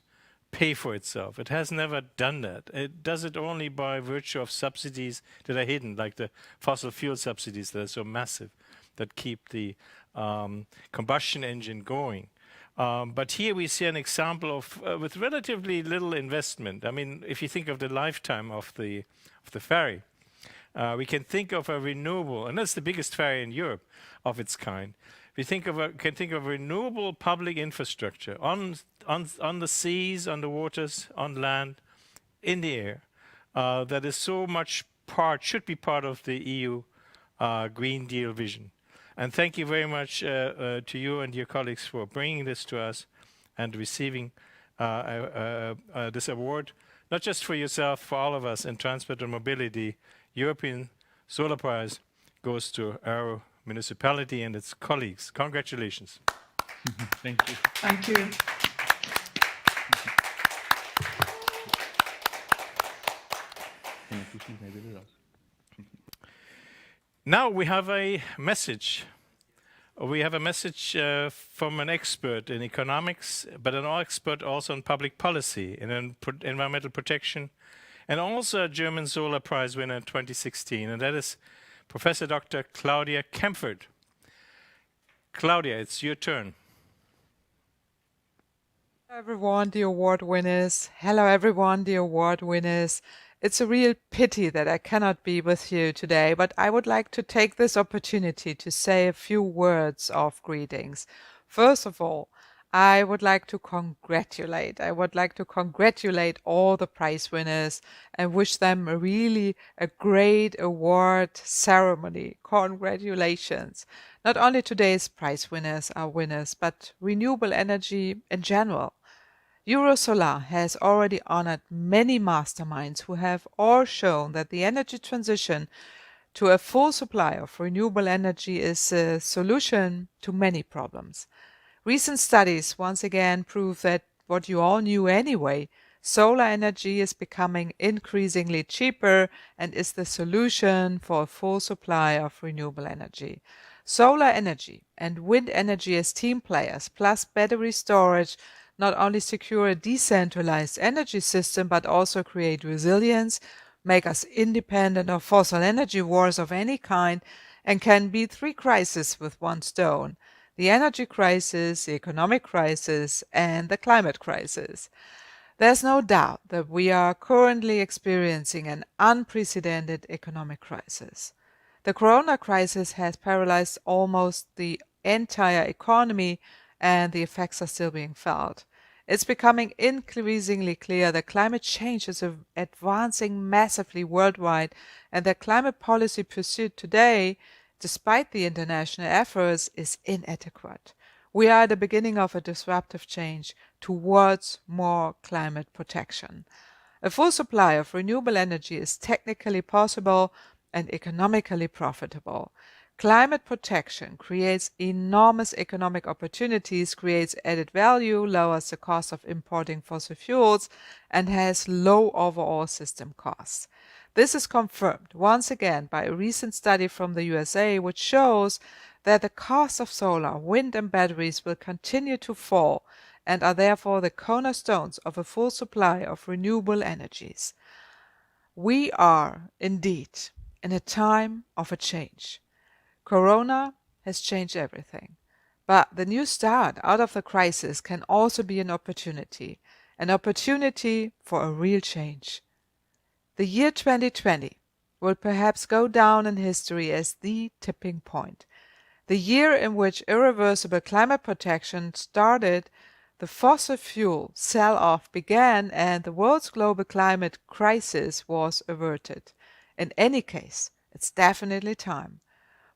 pay for itself. It has never done that. It does it only by virtue of subsidies that are hidden, like the fossil fuel subsidies that are so massive, that keep the combustion engine going. But here we see an example of with relatively little investment. I mean, if you think of the lifetime of the ferry, we can think of a renewable, and that's the biggest ferry in Europe of its kind. We can think of renewable public infrastructure on the seas, on the waters, on land, in the air, that is so much should be part of the EU Green Deal vision. And thank you very much to you and your colleagues for bringing this to us and receiving this award, not just for yourself, for all of us in transport and mobility. European Solar Prize goes to our municipality and its colleagues. Congratulations. Thank you. Thank you. Now we have a message. We have a message from an expert in economics, but an expert also in public policy, in environmental protection, and also a German Solar Prize winner in 2016, and that is Professor Dr. Claudia Kempfert. Claudia, it's your turn. Hello everyone, the award winners. Hello everyone, the award winners. It's a real pity that I cannot be with you today, but I would like to take this opportunity to say a few words of greetings. First of all, I would like to congratulate all the prize winners and wish them a great award ceremony. Congratulations. Not only today's prize winners are winners, but renewable energy in general. EUROSOLAR has already honored many masterminds who have all shown that the energy transition to a full supply of renewable energy is a solution to many problems. Recent studies once again prove that what you all knew anyway, solar energy is becoming increasingly cheaper and is the solution for a full supply of renewable energy. Solar energy and wind energy as team players, plus battery storage, not only secure a decentralized energy system, but also create resilience, make us independent of fossil energy wars of any kind, and can beat 3 crises with one stone: the energy crisis, the economic crisis, and the climate crisis. There's no doubt that we are currently experiencing an unprecedented economic crisis. The corona crisis has paralyzed almost the entire economy, and the effects are still being felt. It's becoming increasingly clear that climate change is advancing massively worldwide, and that climate policy pursued today, despite the international efforts, is inadequate. We are at the beginning of a disruptive change towards more climate protection. A full supply of renewable energy is technically possible and economically profitable. Climate protection creates enormous economic opportunities, creates added value, lowers the cost of importing fossil fuels, and has low overall system costs. This is confirmed once again by a recent study from the USA, which shows that the cost of solar, wind, and batteries will continue to fall, and are therefore the cornerstones of a full supply of renewable energies. We are, indeed, in a time of a change. Corona has changed everything. But the new start out of the crisis can also be an opportunity for a real change. The year 2020 will perhaps go down in history as the tipping point, the year in which irreversible climate protection started, the fossil fuel sell-off began, and the world's global climate crisis was averted. In any case, it's definitely time.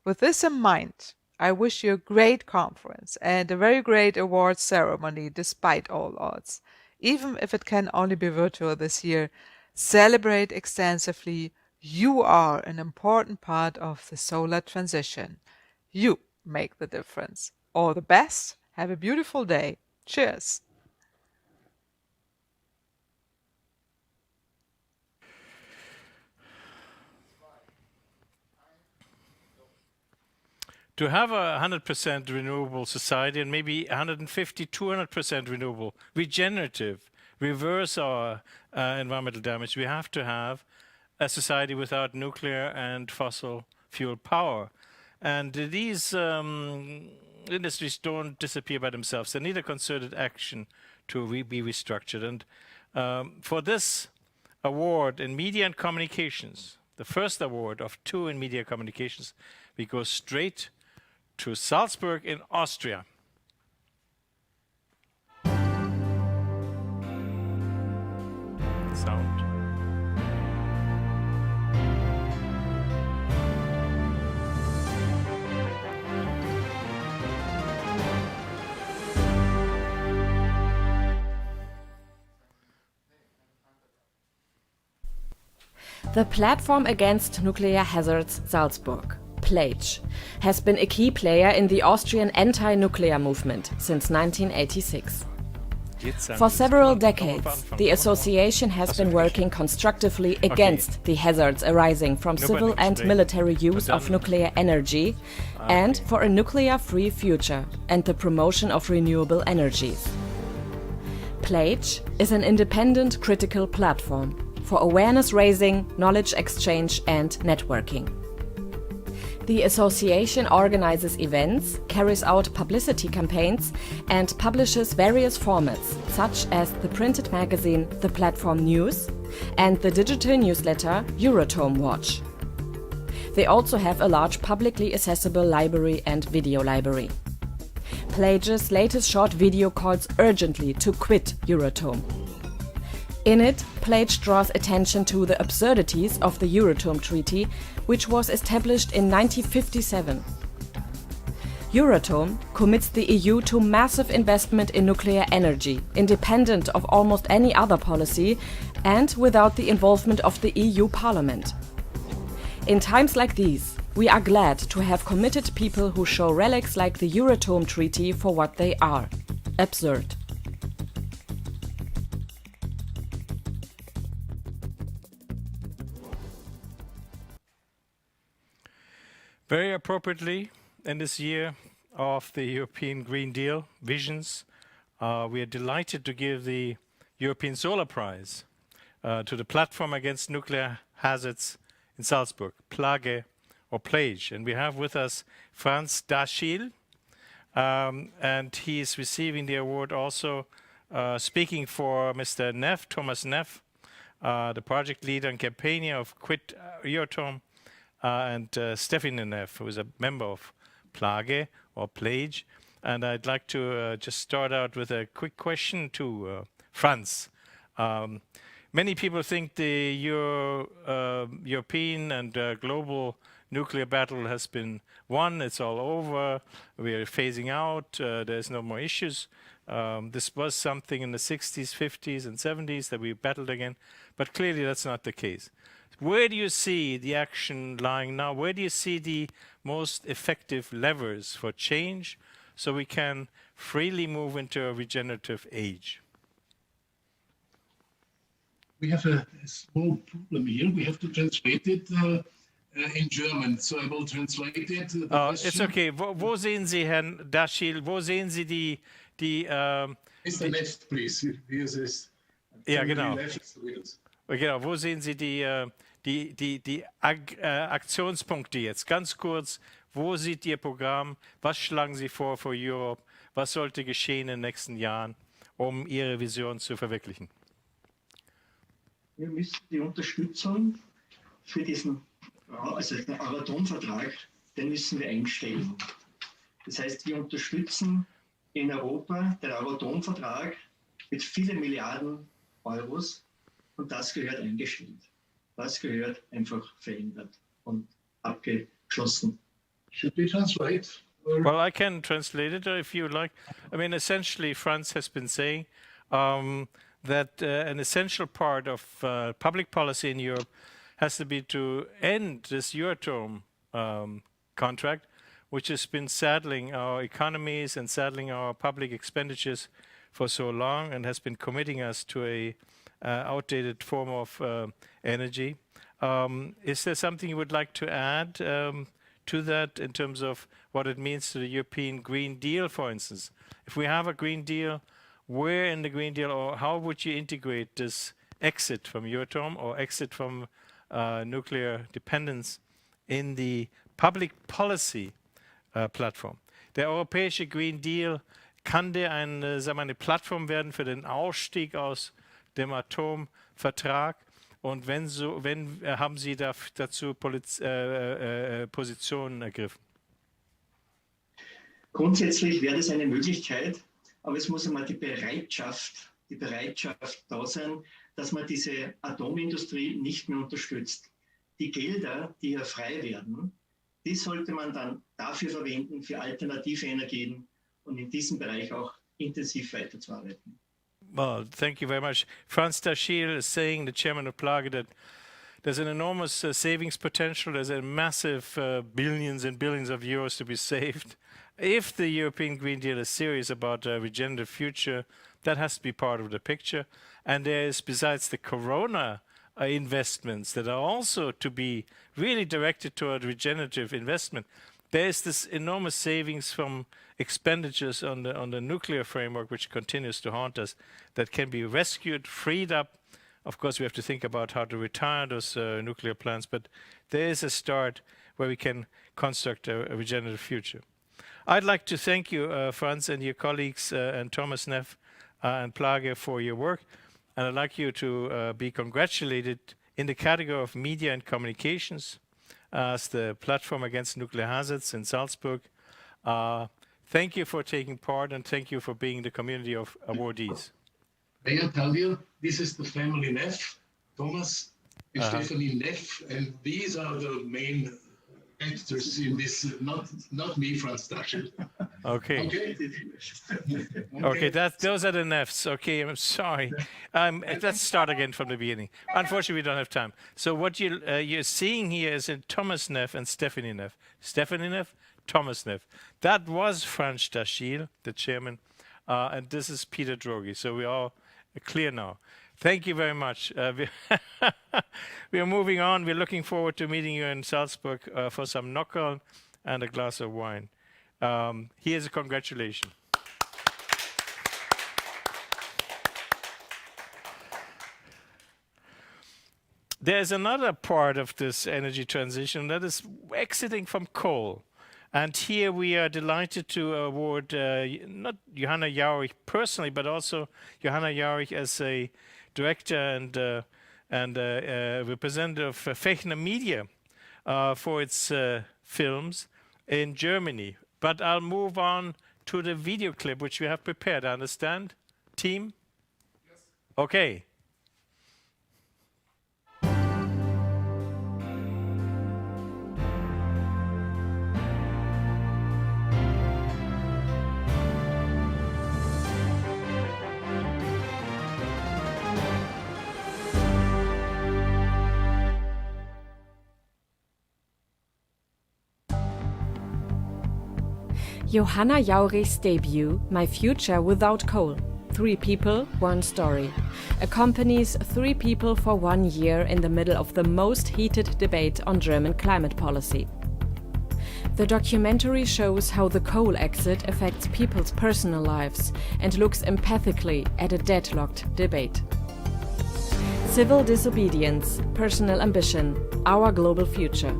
With this in mind, I wish you a great conference and a very great awards ceremony despite all odds. Even if it can only be virtual this year, celebrate extensively. You are an important part of the solar transition. You make the difference. All the best. Have a beautiful day. Cheers. To have a 100% renewable society and maybe 150, 200% renewable, regenerative, reverse our environmental damage, we have to have a society without nuclear and fossil fuel power. And these industries don't disappear by themselves. They need a concerted action to be restructured. And for this award in media and communications, the first award of 2 in media communications, we go straight to Salzburg in Austria. Sound. The Platform Against Nuclear Hazards Salzburg, PLAGE, has been a key player in the Austrian anti-nuclear movement since 1986. For several decades, the association has been working constructively against the hazards arising from civil and military use of nuclear energy and for a nuclear-free future and the promotion of renewable energies. PLAGE is an independent critical platform for awareness raising, knowledge exchange and networking. The association organizes events, carries out publicity campaigns and publishes various formats such as the printed magazine The Platform News and the digital newsletter Euratom Watch. They also have a large publicly accessible library and video library. PLAGE's latest short video calls urgently to quit Euratom. In it, PLAGE draws attention to the absurdities of the Euratom Treaty, which was established in 1957. Euratom commits the EU to massive investment in nuclear energy, independent of almost any other policy and without the involvement of the EU Parliament. In times like these, we are glad to have committed people who show relics like the Euratom Treaty for what they are: absurd. Very appropriately, in this year of the European Green Deal visions, we are delighted to give the European Solar Prize to the Platform Against Nuclear Hazards in Salzburg, PLAGE or PLAGE. And we have with us Franz Daschil, and he is receiving the award also speaking for Mr. Neff, Thomas Neff, the project leader and campaigner of Quit Euratom, and Stefan Neff, who is a member of PLAGE or PLAGE. And I'd like to just start out with a quick question to Franz. Many people think the European and global nuclear battle has been won. It's all over. We are phasing out. There's no more issues. This was something in the 60s, 50s, and 70s that we battled again. But clearly that's not the case. Where do you see the action lying now? Where do you see the most effective levers for change so we can freely move into a regenerative age? We have a small problem here. We have to translate it in German, so I will translate it. It's okay. Wo sehen Sie, Herrn Daschil, wo sehen Sie die Mr. Left, please. Here's this. Ja, genau. Left. Genau, wo sehen Sie die Aktionspunkte jetzt? Ganz kurz, wo sieht Ihr Programm? Was schlagen Sie vor für Europe? Was sollte geschehen in den nächsten Jahren, um Ihre Vision zu verwirklichen? Wir müssen die Unterstützung für diesen, also den Euratom-Vertrag, den müssen wir einstellen. Das heißt, wir unterstützen in Europa den Euratom-Vertrag mit vielen Milliarden Euros und das gehört eingestellt. Das gehört einfach verändert und abgeschlossen. Should we translate? Well, I can translate it if you like. I mean, essentially, France has been saying that an essential part of public policy in Europe has to be to end this Euratom contract, which has been saddling our economies and saddling our public expenditures for so long and has been committing us to a outdated form of energy. Is there something you would like to add to that in terms of what it means to the European Green Deal, for instance? If we have a Green Deal, where in the Green Deal, or how would you integrate this exit from Euratom or exit from nuclear dependence in the public policy platform? Der europäische Green Deal, kann der eine Plattform werden für den Ausstieg aus dem Atomvertrag? Und wenn so, haben Sie dazu Positionen ergriffen? Grundsätzlich wäre das eine Möglichkeit, aber es muss einmal die Bereitschaft da sein, dass man diese Atomindustrie nicht mehr unterstützt. Die Gelder, die hier frei werden, die sollte man dann dafür verwenden, für alternative Energien und in diesem Bereich auch intensiv weiterzuarbeiten. Well, thank you very much. Franz Daschiel is saying, the chairman of Plage, that there's an enormous savings potential. There's a massive billions and billions of euros to be saved. If the European Green Deal is serious about a regenerative future, that has to be part of the picture. And there is, besides the Corona investments that are also to be really directed toward regenerative investment, there is this enormous savings from expenditures on the nuclear framework, which continues to haunt us, that can be rescued, freed up. Of course, we have to think about how to retire those nuclear plants, but there is a start where we can construct a regenerative future. I'd like to thank you, Franz, and your colleagues, and Thomas Neff and Plage for your work. And I'd like you to be congratulated in the category of media and communications as the platform against nuclear hazards in Salzburg. Thank you for taking part, and thank you for being the community of awardees. May I tell you, this is the family Neff, Thomas and Stephanie Neff, and these are the main actors in this, not me, Franz Daschiel. Okay. Okay, those are the Neffs. Okay, I'm sorry. Let's start again from the beginning. Unfortunately, we don't have time. So what you're seeing here is in Thomas Neff and Stephanie Neff. Stephanie Neff, Thomas Neff. That was Franz Daschiel, the chairman, and this is Peter Drogi. So we're all clear now. Thank you very much. We are moving on. We're looking forward to meeting you in Salzburg for some Nockerl and a glass of wine. Here's a congratulation. There's another part of this energy transition that is exiting from coal. And here we are delighted to award not Johanna Jaurich personally, but also Johanna Jaurich as a director and representative of Fechner Media for its films in Germany. But I'll move on to the video clip which we have prepared. I understand, team? Yes. Okay. Johanna Jaurich's debut, My Future Without Coal. 3 people, 1 story. Accompanies 3 people for 1 year in the middle of the most heated debate on German climate policy. The documentary shows how the coal exit affects people's personal lives and looks empathically at a deadlocked debate. Civil disobedience, personal ambition, our global future.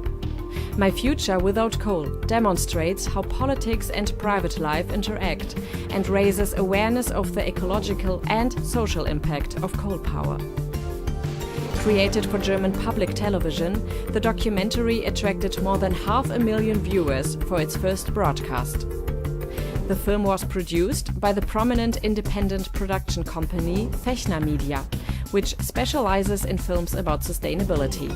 My Future Without Coal demonstrates how politics and private life interact and raises awareness of the ecological and social impact of coal power. Created for German public television, the documentary attracted more than 500,000 viewers for its first broadcast. The film was produced by the prominent independent production company Fechner Media, which specializes in films about sustainability.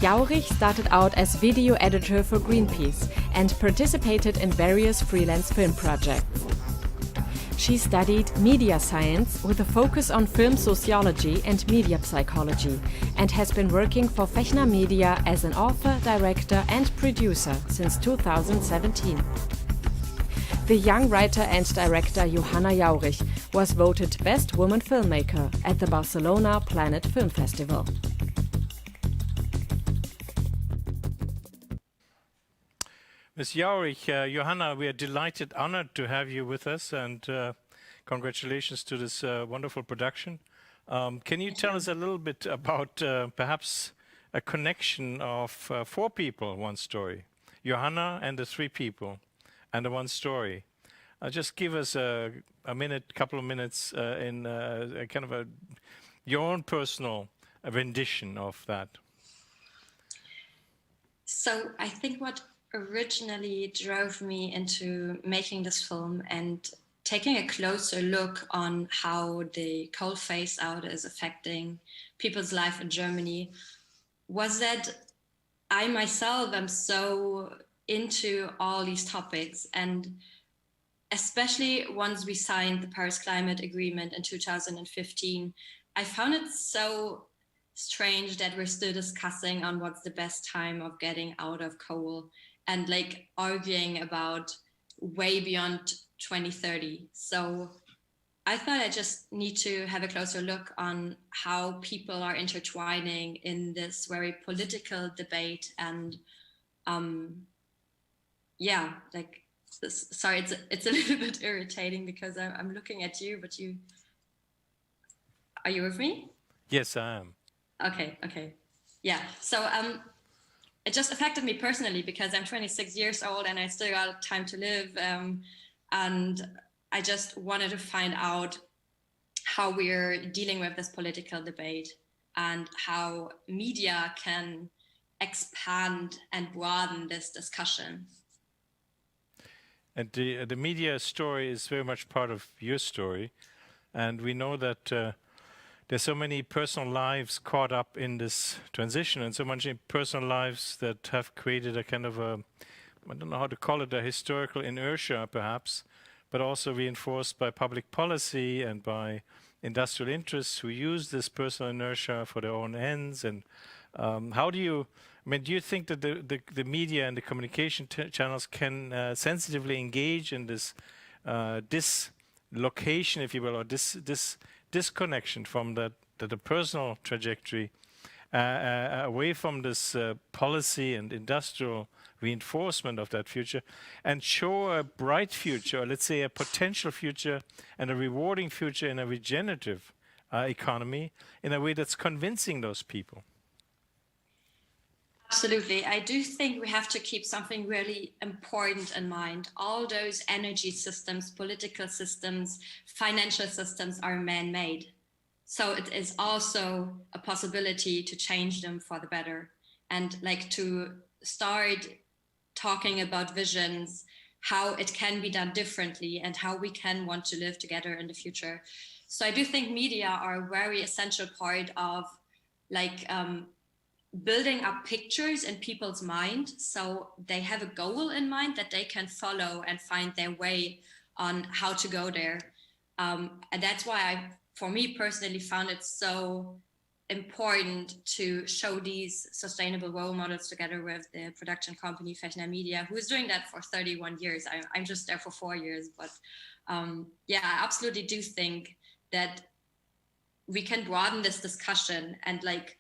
Jaurich started out as video editor for Greenpeace and participated in various freelance film projects. She studied media science with a focus on film sociology and media psychology and has been working for Fechner Media as an author, director and producer since 2017. The young writer and director Johanna Jaurich was voted Best Woman Filmmaker at the Barcelona Planet Film Festival. Ms. Jaurich, Johanna, we are delighted, honored to have you with us, and congratulations to this wonderful production. Can you tell us a little bit about perhaps a connection of 4 people, one story? Johanna and the 3 people, and the one story. Just give us a minute, couple of minutes in a kind of your own personal rendition of that. So I think what originally drove me into making this film and taking a closer look on how the coal phase out is affecting people's life in Germany was that I myself am so into all these topics, and especially once we signed the Paris Climate Agreement in 2015, I found it so strange that we're still discussing on what's the best time of getting out of coal and like arguing about way beyond 2030. So I thought I just need to have a closer look on how people are intertwining in this very political debate. And yeah, like this, sorry, it's a little bit irritating because I'm looking at you, but are you with me? Yes, I am. Okay. Yeah, so it just affected me personally because I'm 26 years old and I still got time to live. And I just wanted to find out how we're dealing with this political debate and how media can expand and broaden this discussion. And the media story is very much part of your story. And we know that there's so many personal lives caught up in this transition, and so many personal lives that have created a kind of I don't know how to call it, a historical inertia perhaps, but also reinforced by public policy and by industrial interests who use this personal inertia for their own ends. And how do you, do you think that the media and the communication channels can sensitively engage in this dislocation, if you will, or this disconnection from the personal trajectory away from this policy and industrial reinforcement of that future, and show a bright future, or let's say a potential future and a rewarding future in a regenerative economy in a way that's convincing those people? Absolutely. I do think we have to keep something really important in mind. All those energy systems, political systems, financial systems are man-made. So it is also a possibility to change them for the better and like to start talking about visions, how it can be done differently and how we can want to live together in the future. So I do think media are a very essential part of like building up pictures in people's mind so they have a goal in mind that they can follow and find their way on how to go there. And that's why for me personally, found it so important to show these sustainable role models together with the production company Fechner Media, who is doing that for 31 years. I'm just there for 4 years, but yeah, I absolutely do think that we can broaden this discussion and like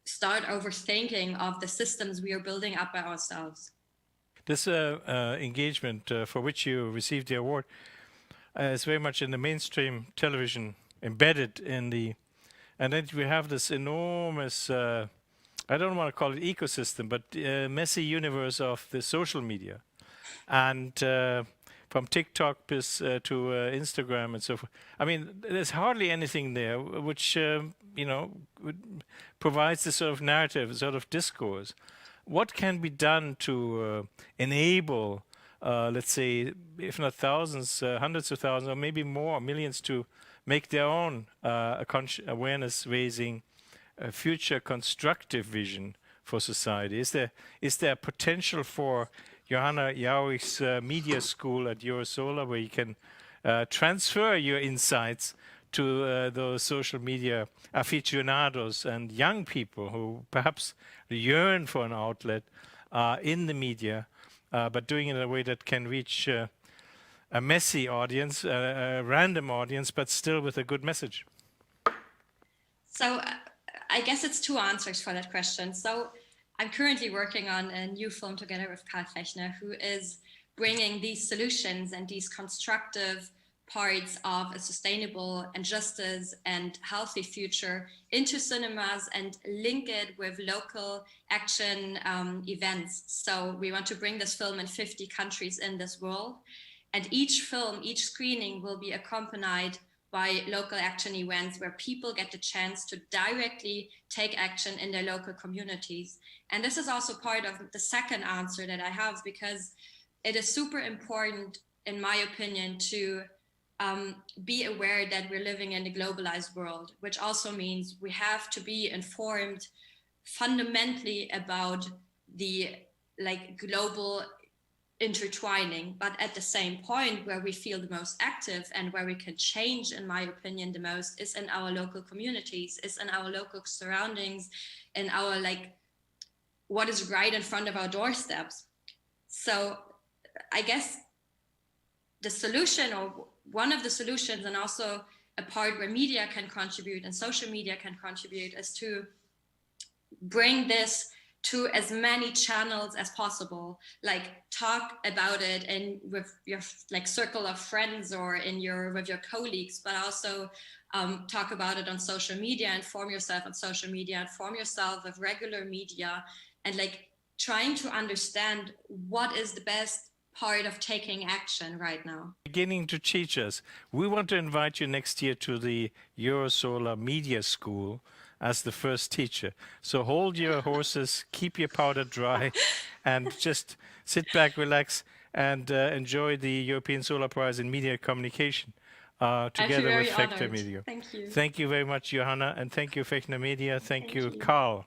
start overthinking of the systems we are building up by ourselves. this engagement for which you received the award is very much in the mainstream television, embedded in the, and then we have this enormous, I don't want to call it ecosystem, but messy universe of the social media. And from TikTok to Instagram and so forth. I mean, there's hardly anything there which, provides this sort of narrative, sort of discourse. What can be done to enable, let's say, if not thousands, hundreds of thousands, or maybe more, millions, to make their own awareness-raising, future constructive vision for society? Is there potential for Johanna Jaurich's media school at EUROSOLAR, where you can transfer your insights to those social media aficionados and young people who perhaps yearn for an outlet in the media, but doing it in a way that can reach a messy audience, a random audience, but still with a good message? So I guess it's two answers for that question. So I'm currently working on a new film together with Karl Fechner, who is bringing these solutions and these constructive parts of a sustainable and justice and healthy future into cinemas and link it with local action events. So we want to bring this film in 50 countries in this world. And each film, each screening will be accompanied by local action events where people get the chance to directly take action in their local communities. And this is also part of the second answer that I have, because it is super important, in my opinion, to be aware that we're living in a globalized world, which also means we have to be informed fundamentally about the global intertwining, but at the same point where we feel the most active and where we can change, in my opinion, the most is in our local communities, is in our local surroundings, in our what is right in front of our doorsteps. So I guess the solution, or one of the solutions, and also a part where media can contribute and social media can contribute, is to bring this to as many channels as possible. Talk about it and with your circle of friends or with your colleagues, but also talk about it on social media, inform yourself on social media, inform yourself with regular media, and trying to understand what is the best part of taking action right now. Beginning to teach us. We want to invite you next year to the EUROSOLAR Media School as the first teacher. So hold your horses, keep your powder dry, and just sit back, relax, and enjoy the European Solar Prize in Media Communication together with Fechner Media. Thank you. Thank you very much, Johanna, and thank you, Fechner Media. Thank you, Karl.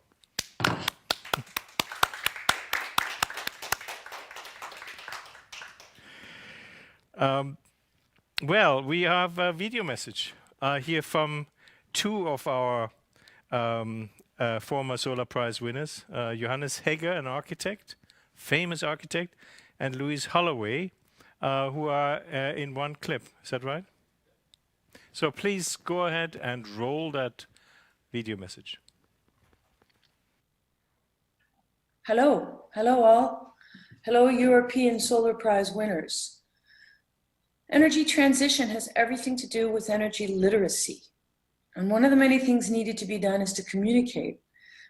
Well, we have a video message here from two of our former Solar Prize winners, Johannes Hegger, an architect, famous architect, and Louise Holloway, who are in one clip. Is that right? So please go ahead and roll that video message. Hello, hello all. Hello, European Solar Prize winners. Energy transition has everything to do with energy literacy. And one of the many things needed to be done is to communicate.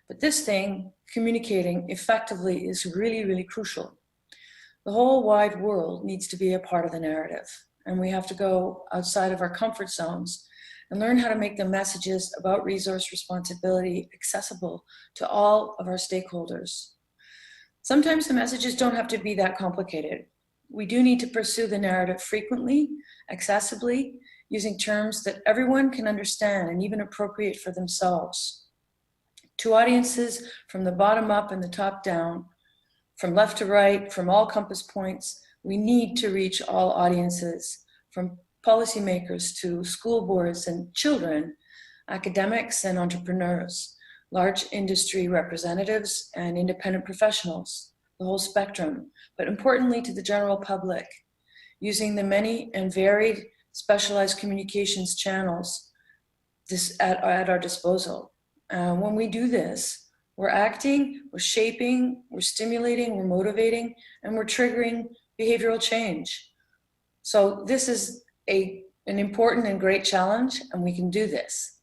But this thing, communicating effectively, is really, really crucial. The whole wide world needs to be a part of the narrative. And we have to go outside of our comfort zones and learn how to make the messages about resource responsibility accessible to all of our stakeholders. Sometimes the messages don't have to be that complicated. We do need to pursue the narrative frequently, accessibly, using terms that everyone can understand and even appropriate for themselves. To audiences from the bottom up and the top down, from left to right, from all compass points, we need to reach all audiences, from policymakers to school boards and children, academics and entrepreneurs, large industry representatives and independent professionals, the whole spectrum, but importantly to the general public, using the many and varied specialized communications channels at our disposal. When we do this, We're acting, we're shaping, we're stimulating, we're motivating, and we're triggering behavioral change. So this is an important and great challenge, and we can do this.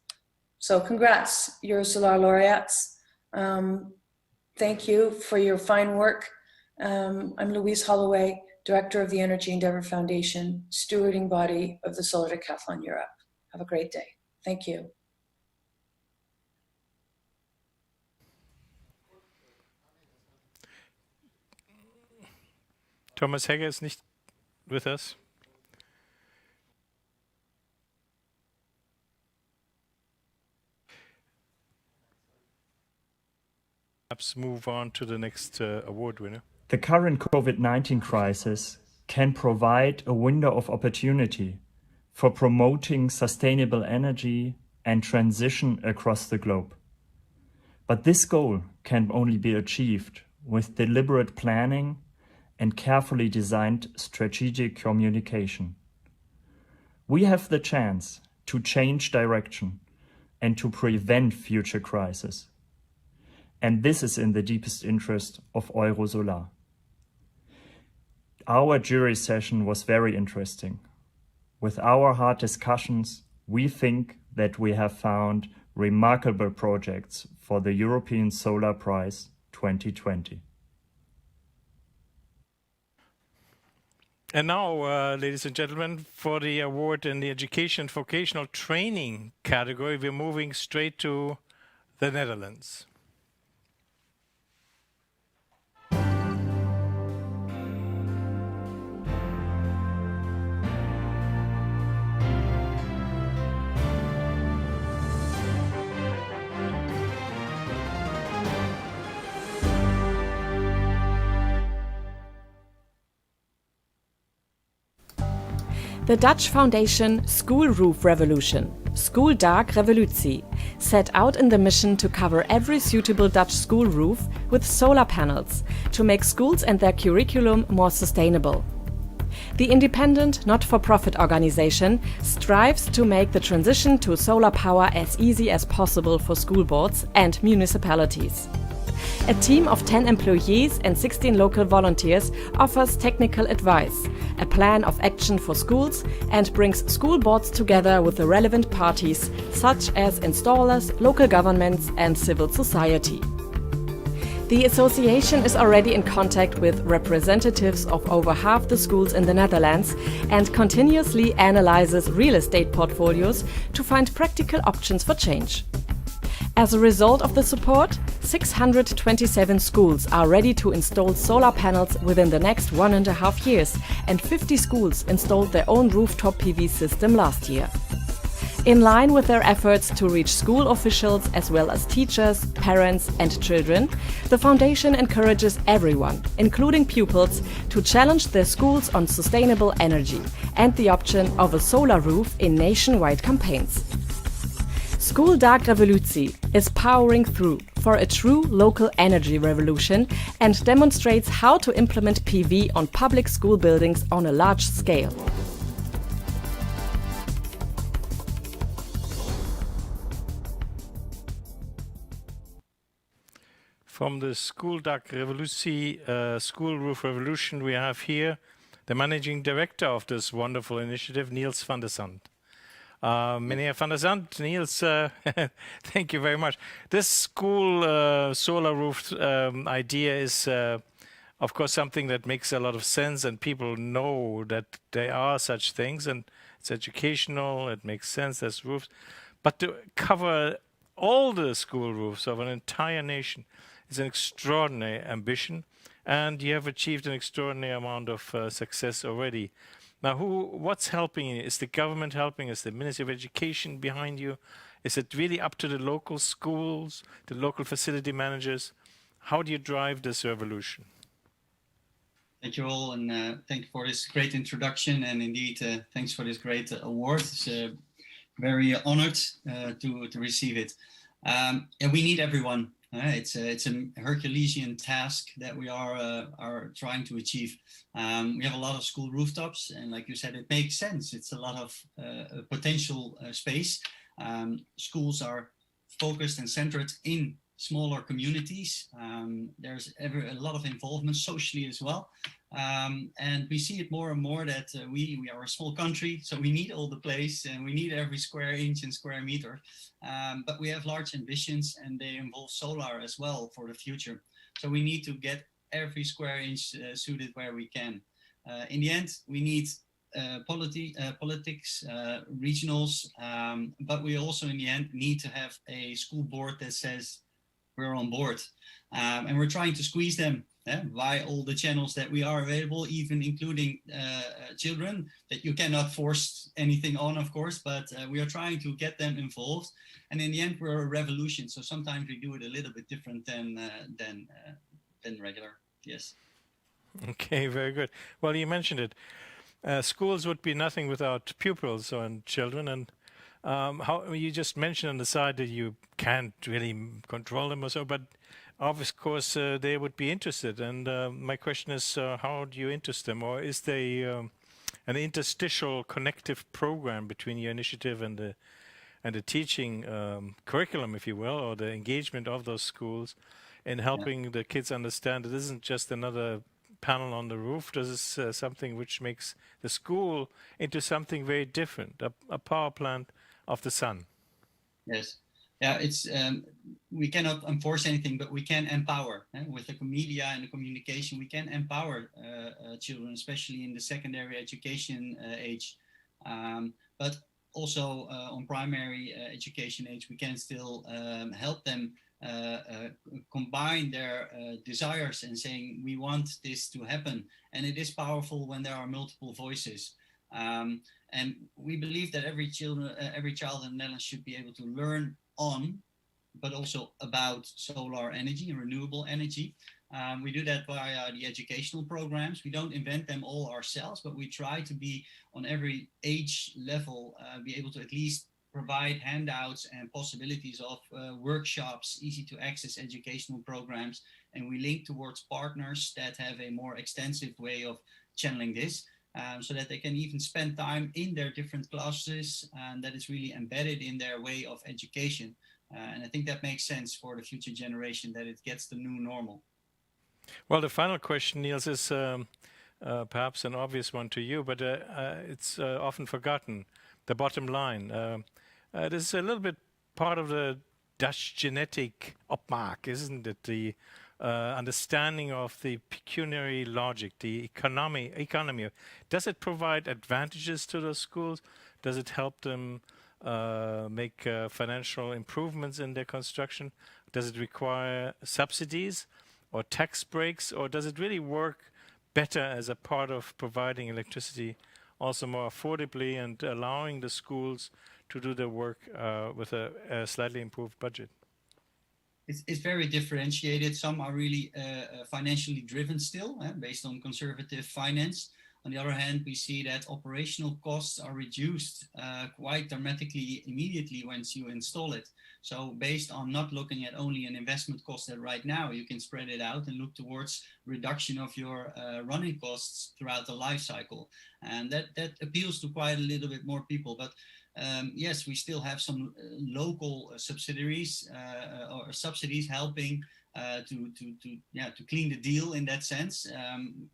So congrats, EUROSOLAR laureates. Thank you for your fine work. I'm Louise Holloway, Director of the Energy Endeavour Foundation, stewarding body of the Solar Decathlon Europe. Have a great day. Thank you. Thomas Hegger is nicht with us. Perhaps move on to the next award winner. The current COVID-19 crisis can provide a window of opportunity for promoting sustainable energy and transition across the globe. But this goal can only be achieved with deliberate planning and carefully designed strategic communication. We have the chance to change direction and to prevent future crises. And this is in the deepest interest of EUROSOLAR. Our jury session was very interesting. With our hard discussions, we think that we have found remarkable projects for the European Solar Prize 2020. And now, ladies and gentlemen, for the award in the Education Vocational Training category, we're moving straight to the Netherlands. The Dutch foundation School Roof Revolution, Schooldak Revolutie, set out in the mission to cover every suitable Dutch school roof with solar panels to make schools and their curriculum more sustainable. The independent, not-for-profit organization strives to make the transition to solar power as easy as possible for school boards and municipalities. A team of 10 employees and 16 local volunteers offers technical advice, a plan of action for schools, and brings school boards together with the relevant parties such as installers, local governments and civil society. The association is already in contact with representatives of over half the schools in the Netherlands and continuously analyzes real estate portfolios to find practical options for change. As a result of the support, 627 schools are ready to install solar panels within the next 1.5 years, and 50 schools installed their own rooftop PV system last year. In line with their efforts to reach school officials as well as teachers, parents and children, the foundation encourages everyone, including pupils, to challenge their schools on sustainable energy and the option of a solar roof in nationwide campaigns. Schooldak Revolutie is powering through for a true local energy revolution and demonstrates how to implement PV on public school buildings on a large scale. From the Schooldak Revolutie, School Roof Revolution, we have here the managing director of this wonderful initiative, Niels van der Sand. Meneer van der Sand, Niels, thank you very much. This school solar roof idea is, of course, something that makes a lot of sense, and people know that there are such things, and it's educational, it makes sense, there's roofs. But to cover all the school roofs of an entire nation is an extraordinary ambition, and you have achieved an extraordinary amount of success already. Now, what's helping you? Is the government helping? Is the Ministry of Education behind you? Is it really up to the local schools, the local facility managers? How do you drive this revolution? Thank you all, and thank you for this great introduction, and indeed, thanks for this great award. It's very honored to receive it. And we need everyone. It's a Herculean task that we are trying to achieve. We have a lot of school rooftops, and like you said, it makes sense. It's a lot of potential space. Schools are focused and centered in smaller communities. There's a lot of involvement socially as well. And we see it more and more that we are a small country, so we need all the place and we need every square inch and square meter. But we have large ambitions and they involve solar as well for the future. So we need to get every square inch suited where we can. In the end, we need politics, regionals, but we also in the end need to have a school board that says we're on board. And we're trying to squeeze them via all the channels that we are available, even including children, that you cannot force anything on, of course, but we are trying to get them involved. And in the end, we're a revolution. So sometimes we do it a little bit different than regular. Yes. Okay, very good. Well, you mentioned it. Schools would be nothing without pupils and children. And how you just mentioned on the side that you can't really control them or so, but of course they would be interested. And my question is, how do you interest them? Or is there an interstitial connective program between your initiative and the teaching curriculum, if you will, or the engagement of those schools in helping the kids understand it isn't just another panel on the roof? This is something which makes the school into something very different, a power plant of the sun. Yes. Yeah, it's we cannot enforce anything, but we can empower. With the media and the communication, we can empower children, especially in the secondary education age. But also on primary education age, we can still help them combine their desires and saying, we want this to happen. And it is powerful when there are multiple voices. And we believe that every child in the Netherlands should be able to learn on, but also about solar energy and renewable energy. We do that via the educational programs. We don't invent them all ourselves, but we try to be on every age level, be able to at least provide handouts and possibilities of workshops, easy to access educational programs. And we link towards partners that have a more extensive way of channeling this. So that they can even spend time in their different classes and that is really embedded in their way of education. And I think that makes sense for the future generation, that it gets the new normal. Well, the final question, Niels, is perhaps an obvious one to you, but it's often forgotten. The bottom line. This is a little bit part of the Dutch genetic opmaak, isn't it? The understanding of the pecuniary logic, the economy. Does it provide advantages to those schools? Does it help them make financial improvements in their construction? Does it require subsidies or tax breaks? Or does it really work better as a part of providing electricity also more affordably and allowing the schools to do their work with a slightly improved budget? It's very differentiated. Some are really financially driven still, based on conservative finance. On the other hand, we see that operational costs are reduced quite dramatically immediately once you install it. So based on not looking at only an investment cost that right now, you can spread it out and look towards reduction of your running costs throughout the life cycle. And that appeals to quite a little bit more people. But yes, we still have some local subsidiaries or subsidies helping to clean the deal in that sense.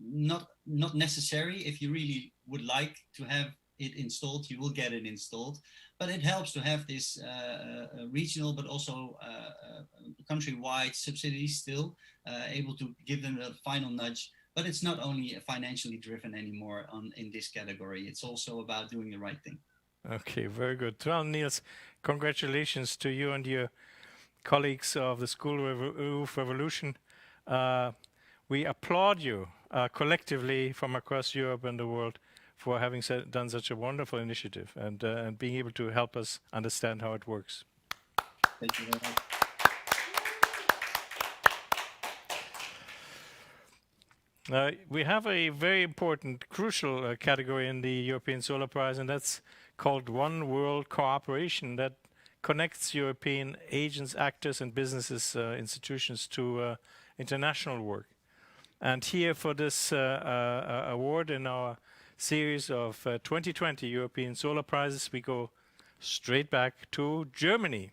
Not necessary. If you really would like to have it installed, you will get it installed. But it helps to have this regional, but also countrywide subsidies still able to give them a final nudge. But it's not only financially driven anymore in this category. It's also about doing the right thing. Okay, very good. Well, Niels, congratulations to you and your colleagues of the School Roof Revolution. We applaud you collectively from across Europe and the world for having done such a wonderful initiative and being able to help us understand how it works. Thank you very much. We have a very important, crucial category in the European Solar Prize, and that's called One World Cooperation, that connects European agents, actors, and businesses, institutions to international work. And here for this award in our series of 2020 European Solar Prizes, we go straight back to Germany.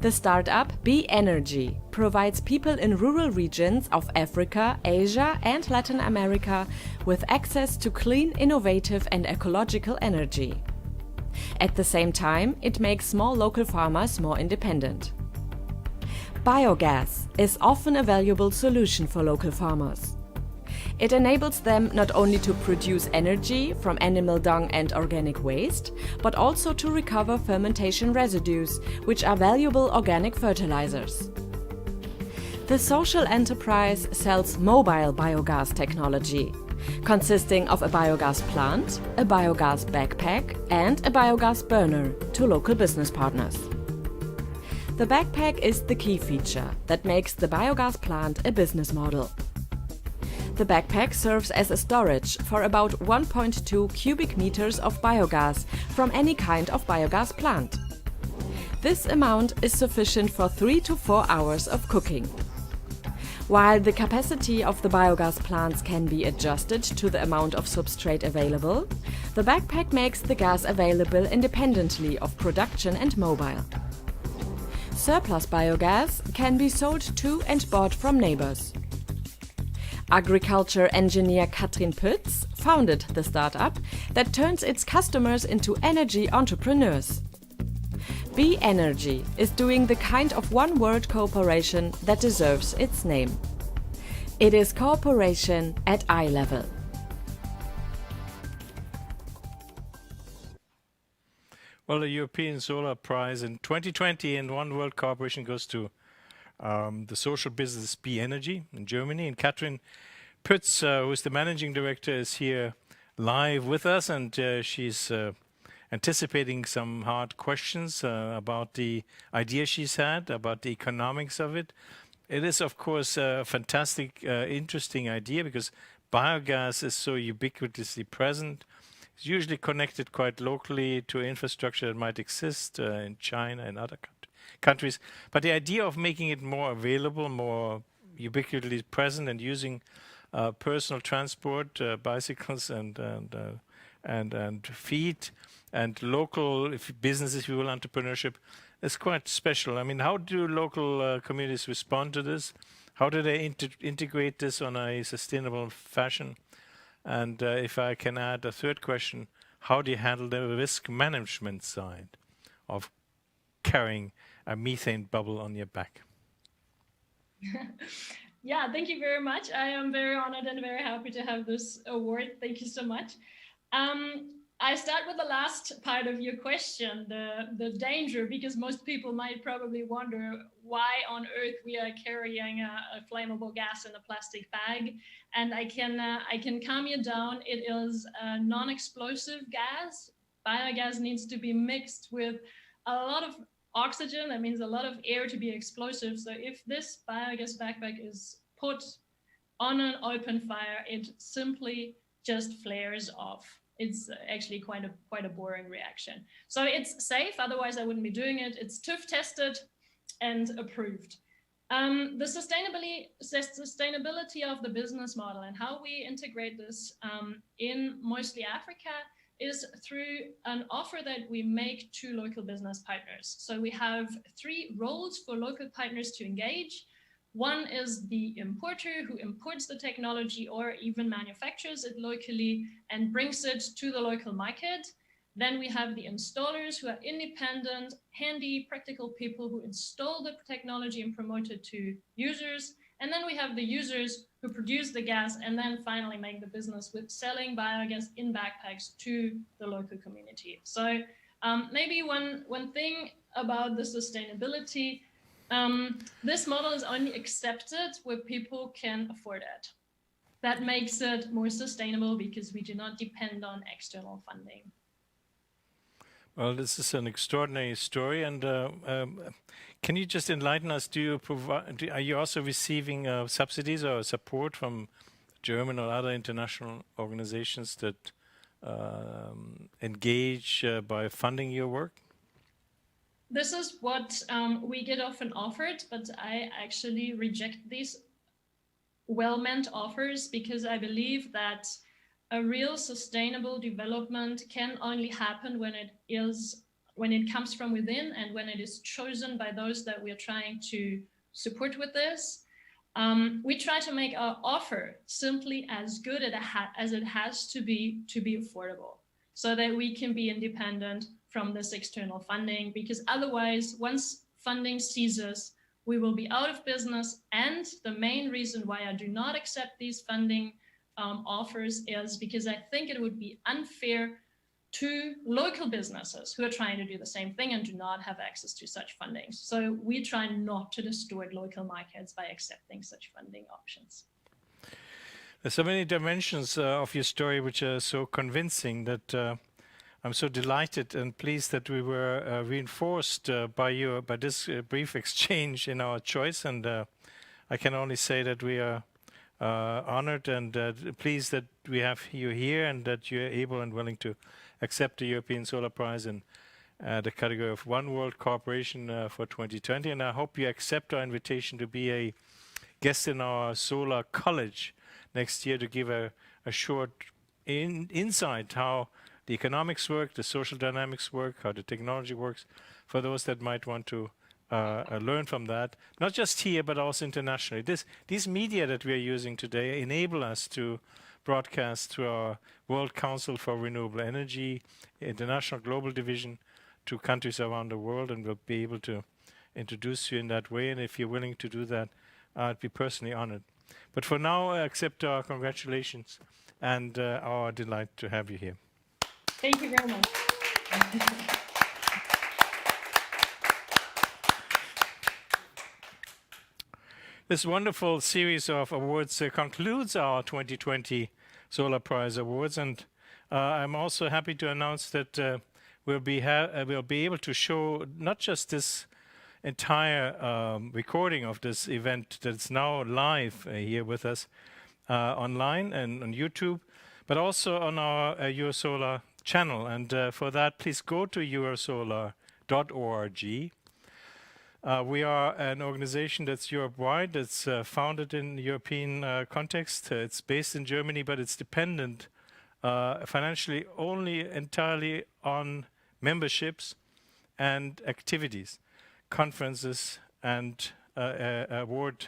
The startup Be Energy provides people in rural regions of Africa, Asia and Latin America with access to clean, innovative and ecological energy. At the same time, it makes small local farmers more independent. Biogas is often a valuable solution for local farmers. It enables them not only to produce energy from animal dung and organic waste, but also to recover fermentation residues, which are valuable organic fertilizers. The social enterprise sells mobile biogas technology, consisting of a biogas plant, a biogas backpack and a biogas burner to local business partners. The backpack is the key feature that makes the biogas plant a business model. The backpack serves as a storage for about 1.2 cubic meters of biogas from any kind of biogas plant. This amount is sufficient for 3 to 4 hours of cooking. While the capacity of the biogas plants can be adjusted to the amount of substrate available, the backpack makes the gas available independently of production and mobile. Surplus biogas can be sold to and bought from neighbors. Agriculture engineer Katrin Pütz founded the startup that turns its customers into energy entrepreneurs. Be Energy is doing the kind of one-word cooperation that deserves its name. It is cooperation at eye level. Well, the European Solar Prize in 2020 in One World Cooperation goes to the social business Be Energy in Germany. And Katrin Pütz, who is the managing director, is here live with us, and she's anticipating some hard questions about the idea she's had, about the economics of it. It is, of course, a fantastic, interesting idea because biogas is so ubiquitously present. It's usually connected quite locally to infrastructure that might exist in China and other countries. But the idea of making it more available, more ubiquitously present, and using personal transport, bicycles and feet, and local businesses, if you will, entrepreneurship, is quite special. I mean, how do local communities respond to this? How do they integrate this on a sustainable fashion? And if I can add a third question, how do you handle the risk management side of carrying a methane bubble on your back? Yeah, thank you very much. I am very honored and very happy to have this award. Thank you so much. I start with the last part of your question, the danger, because most people might probably wonder why on earth we are carrying a flammable gas in a plastic bag. And I can calm you down. It is a non-explosive gas. Biogas needs to be mixed with a lot of oxygen. That means a lot of air to be explosive. So if this biogas backpack is put on an open fire, it simply just flares off. It's actually quite a boring reaction. So it's safe, otherwise I wouldn't be doing it. It's TÜV tested and approved. The sustainability of the business model and how we integrate this in mostly Africa is through an offer that we make to local business partners. So we have 3 roles for local partners to engage. One is the importer who imports the technology or even manufactures it locally and brings it to the local market. Then we have the installers who are independent, handy, practical people who install the technology and promote it to users. And then we have the users who produce the gas and then finally make the business with selling biogas in backpacks to the local community. So maybe one thing about the sustainability, this model is only accepted where people can afford it. That makes it more sustainable because we do not depend on external funding. Well, this is an extraordinary story, and can you just enlighten us? Are you also receiving subsidies or support from German or other international organizations that engage by funding your work? This is what we get often offered, but I actually reject these well-meant offers because I believe that a real sustainable development can only happen when it is when it comes from within and when it is chosen by those that we are trying to support with this, we try to make our offer simply as good as it has to be affordable, so that we can be independent from this external funding, because otherwise, once funding ceases, we will be out of business. And the main reason why I do not accept these funding offers is because I think it would be unfair to local businesses who are trying to do the same thing and do not have access to such funding. So we try not to distort local markets by accepting such funding options. There's so many dimensions of your story which are so convincing that I'm so delighted and pleased that we were reinforced by this brief exchange in our choice. And I can only say that we are honored and pleased that we have you here and that you're able and willing to accept the European Solar Prize in the category of One World Cooperation for 2020. And I hope you accept our invitation to be a guest in our Solar College next year to give a short insight how the economics work, the social dynamics work, how the technology works, for those that might want to learn from that, not just here, but also internationally. These media that we are using today enable us to broadcast through our World Council for Renewable Energy, International Global Division, to countries around the world, and we'll be able to introduce you in that way. And if you're willing to do that, I'd be personally honored. But for now, accept our congratulations and our delight to have you here. Thank you very much. This wonderful series of awards concludes our 2020 Solar Prize Awards, and I'm also happy to announce that we'll be able to show not just this entire recording of this event that's now live here with us online and on YouTube, but also on our EUROSOLAR channel. And for that, please go to eurosolar.org. We are an organization that's Europe-wide, that's founded in European context. It's based in Germany, but it's dependent financially only entirely on memberships and activities, conferences and award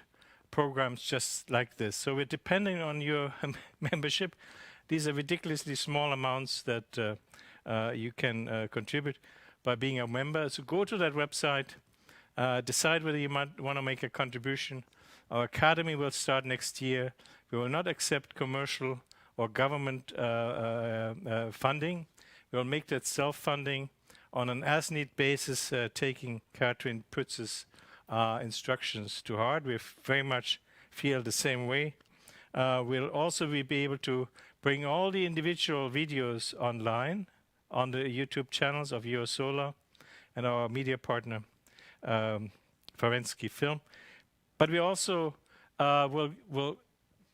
programs just like this. So we're depending on your membership. These are ridiculously small amounts that you can contribute by being a member. So go to that website. Decide whether you might want to make a contribution. Our academy will start next year. We will not accept commercial or government funding. We will make that self-funding on an as-need basis, taking Katrin Putz's instructions to heart. We very much feel the same way. We'll also be able to bring all the individual videos online on the YouTube channels of EUROSOLAR and our media partner, Favensky Film. But we also will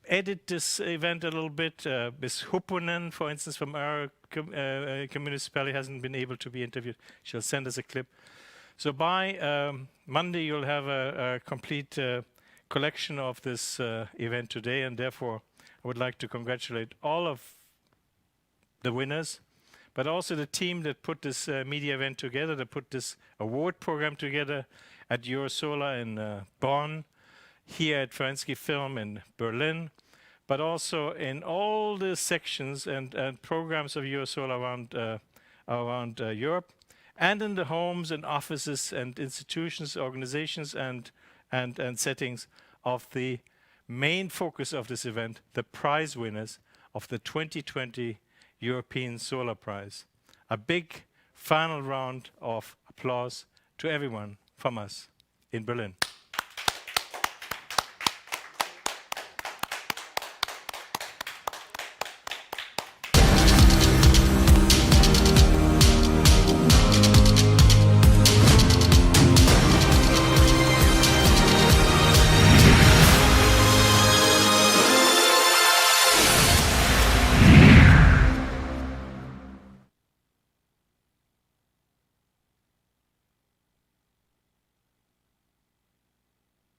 edit this event a little bit. Ms. Huppunen, for instance, from our municipality hasn't been able to be interviewed. She'll send us a clip. So by Monday, you'll have a complete collection of this event today, and therefore I would like to congratulate all of the winners, but also the team that put this media event together, that put this award program together at EUROSOLAR in Bonn, here at Favensky Film in Berlin, but also in all the sections and programs of EUROSOLAR around Europe, and in the homes and offices and institutions, organizations and settings of the main focus of this event, the prize winners of the 2020 European Solar Prize. A big final round of applause to everyone from us in Berlin.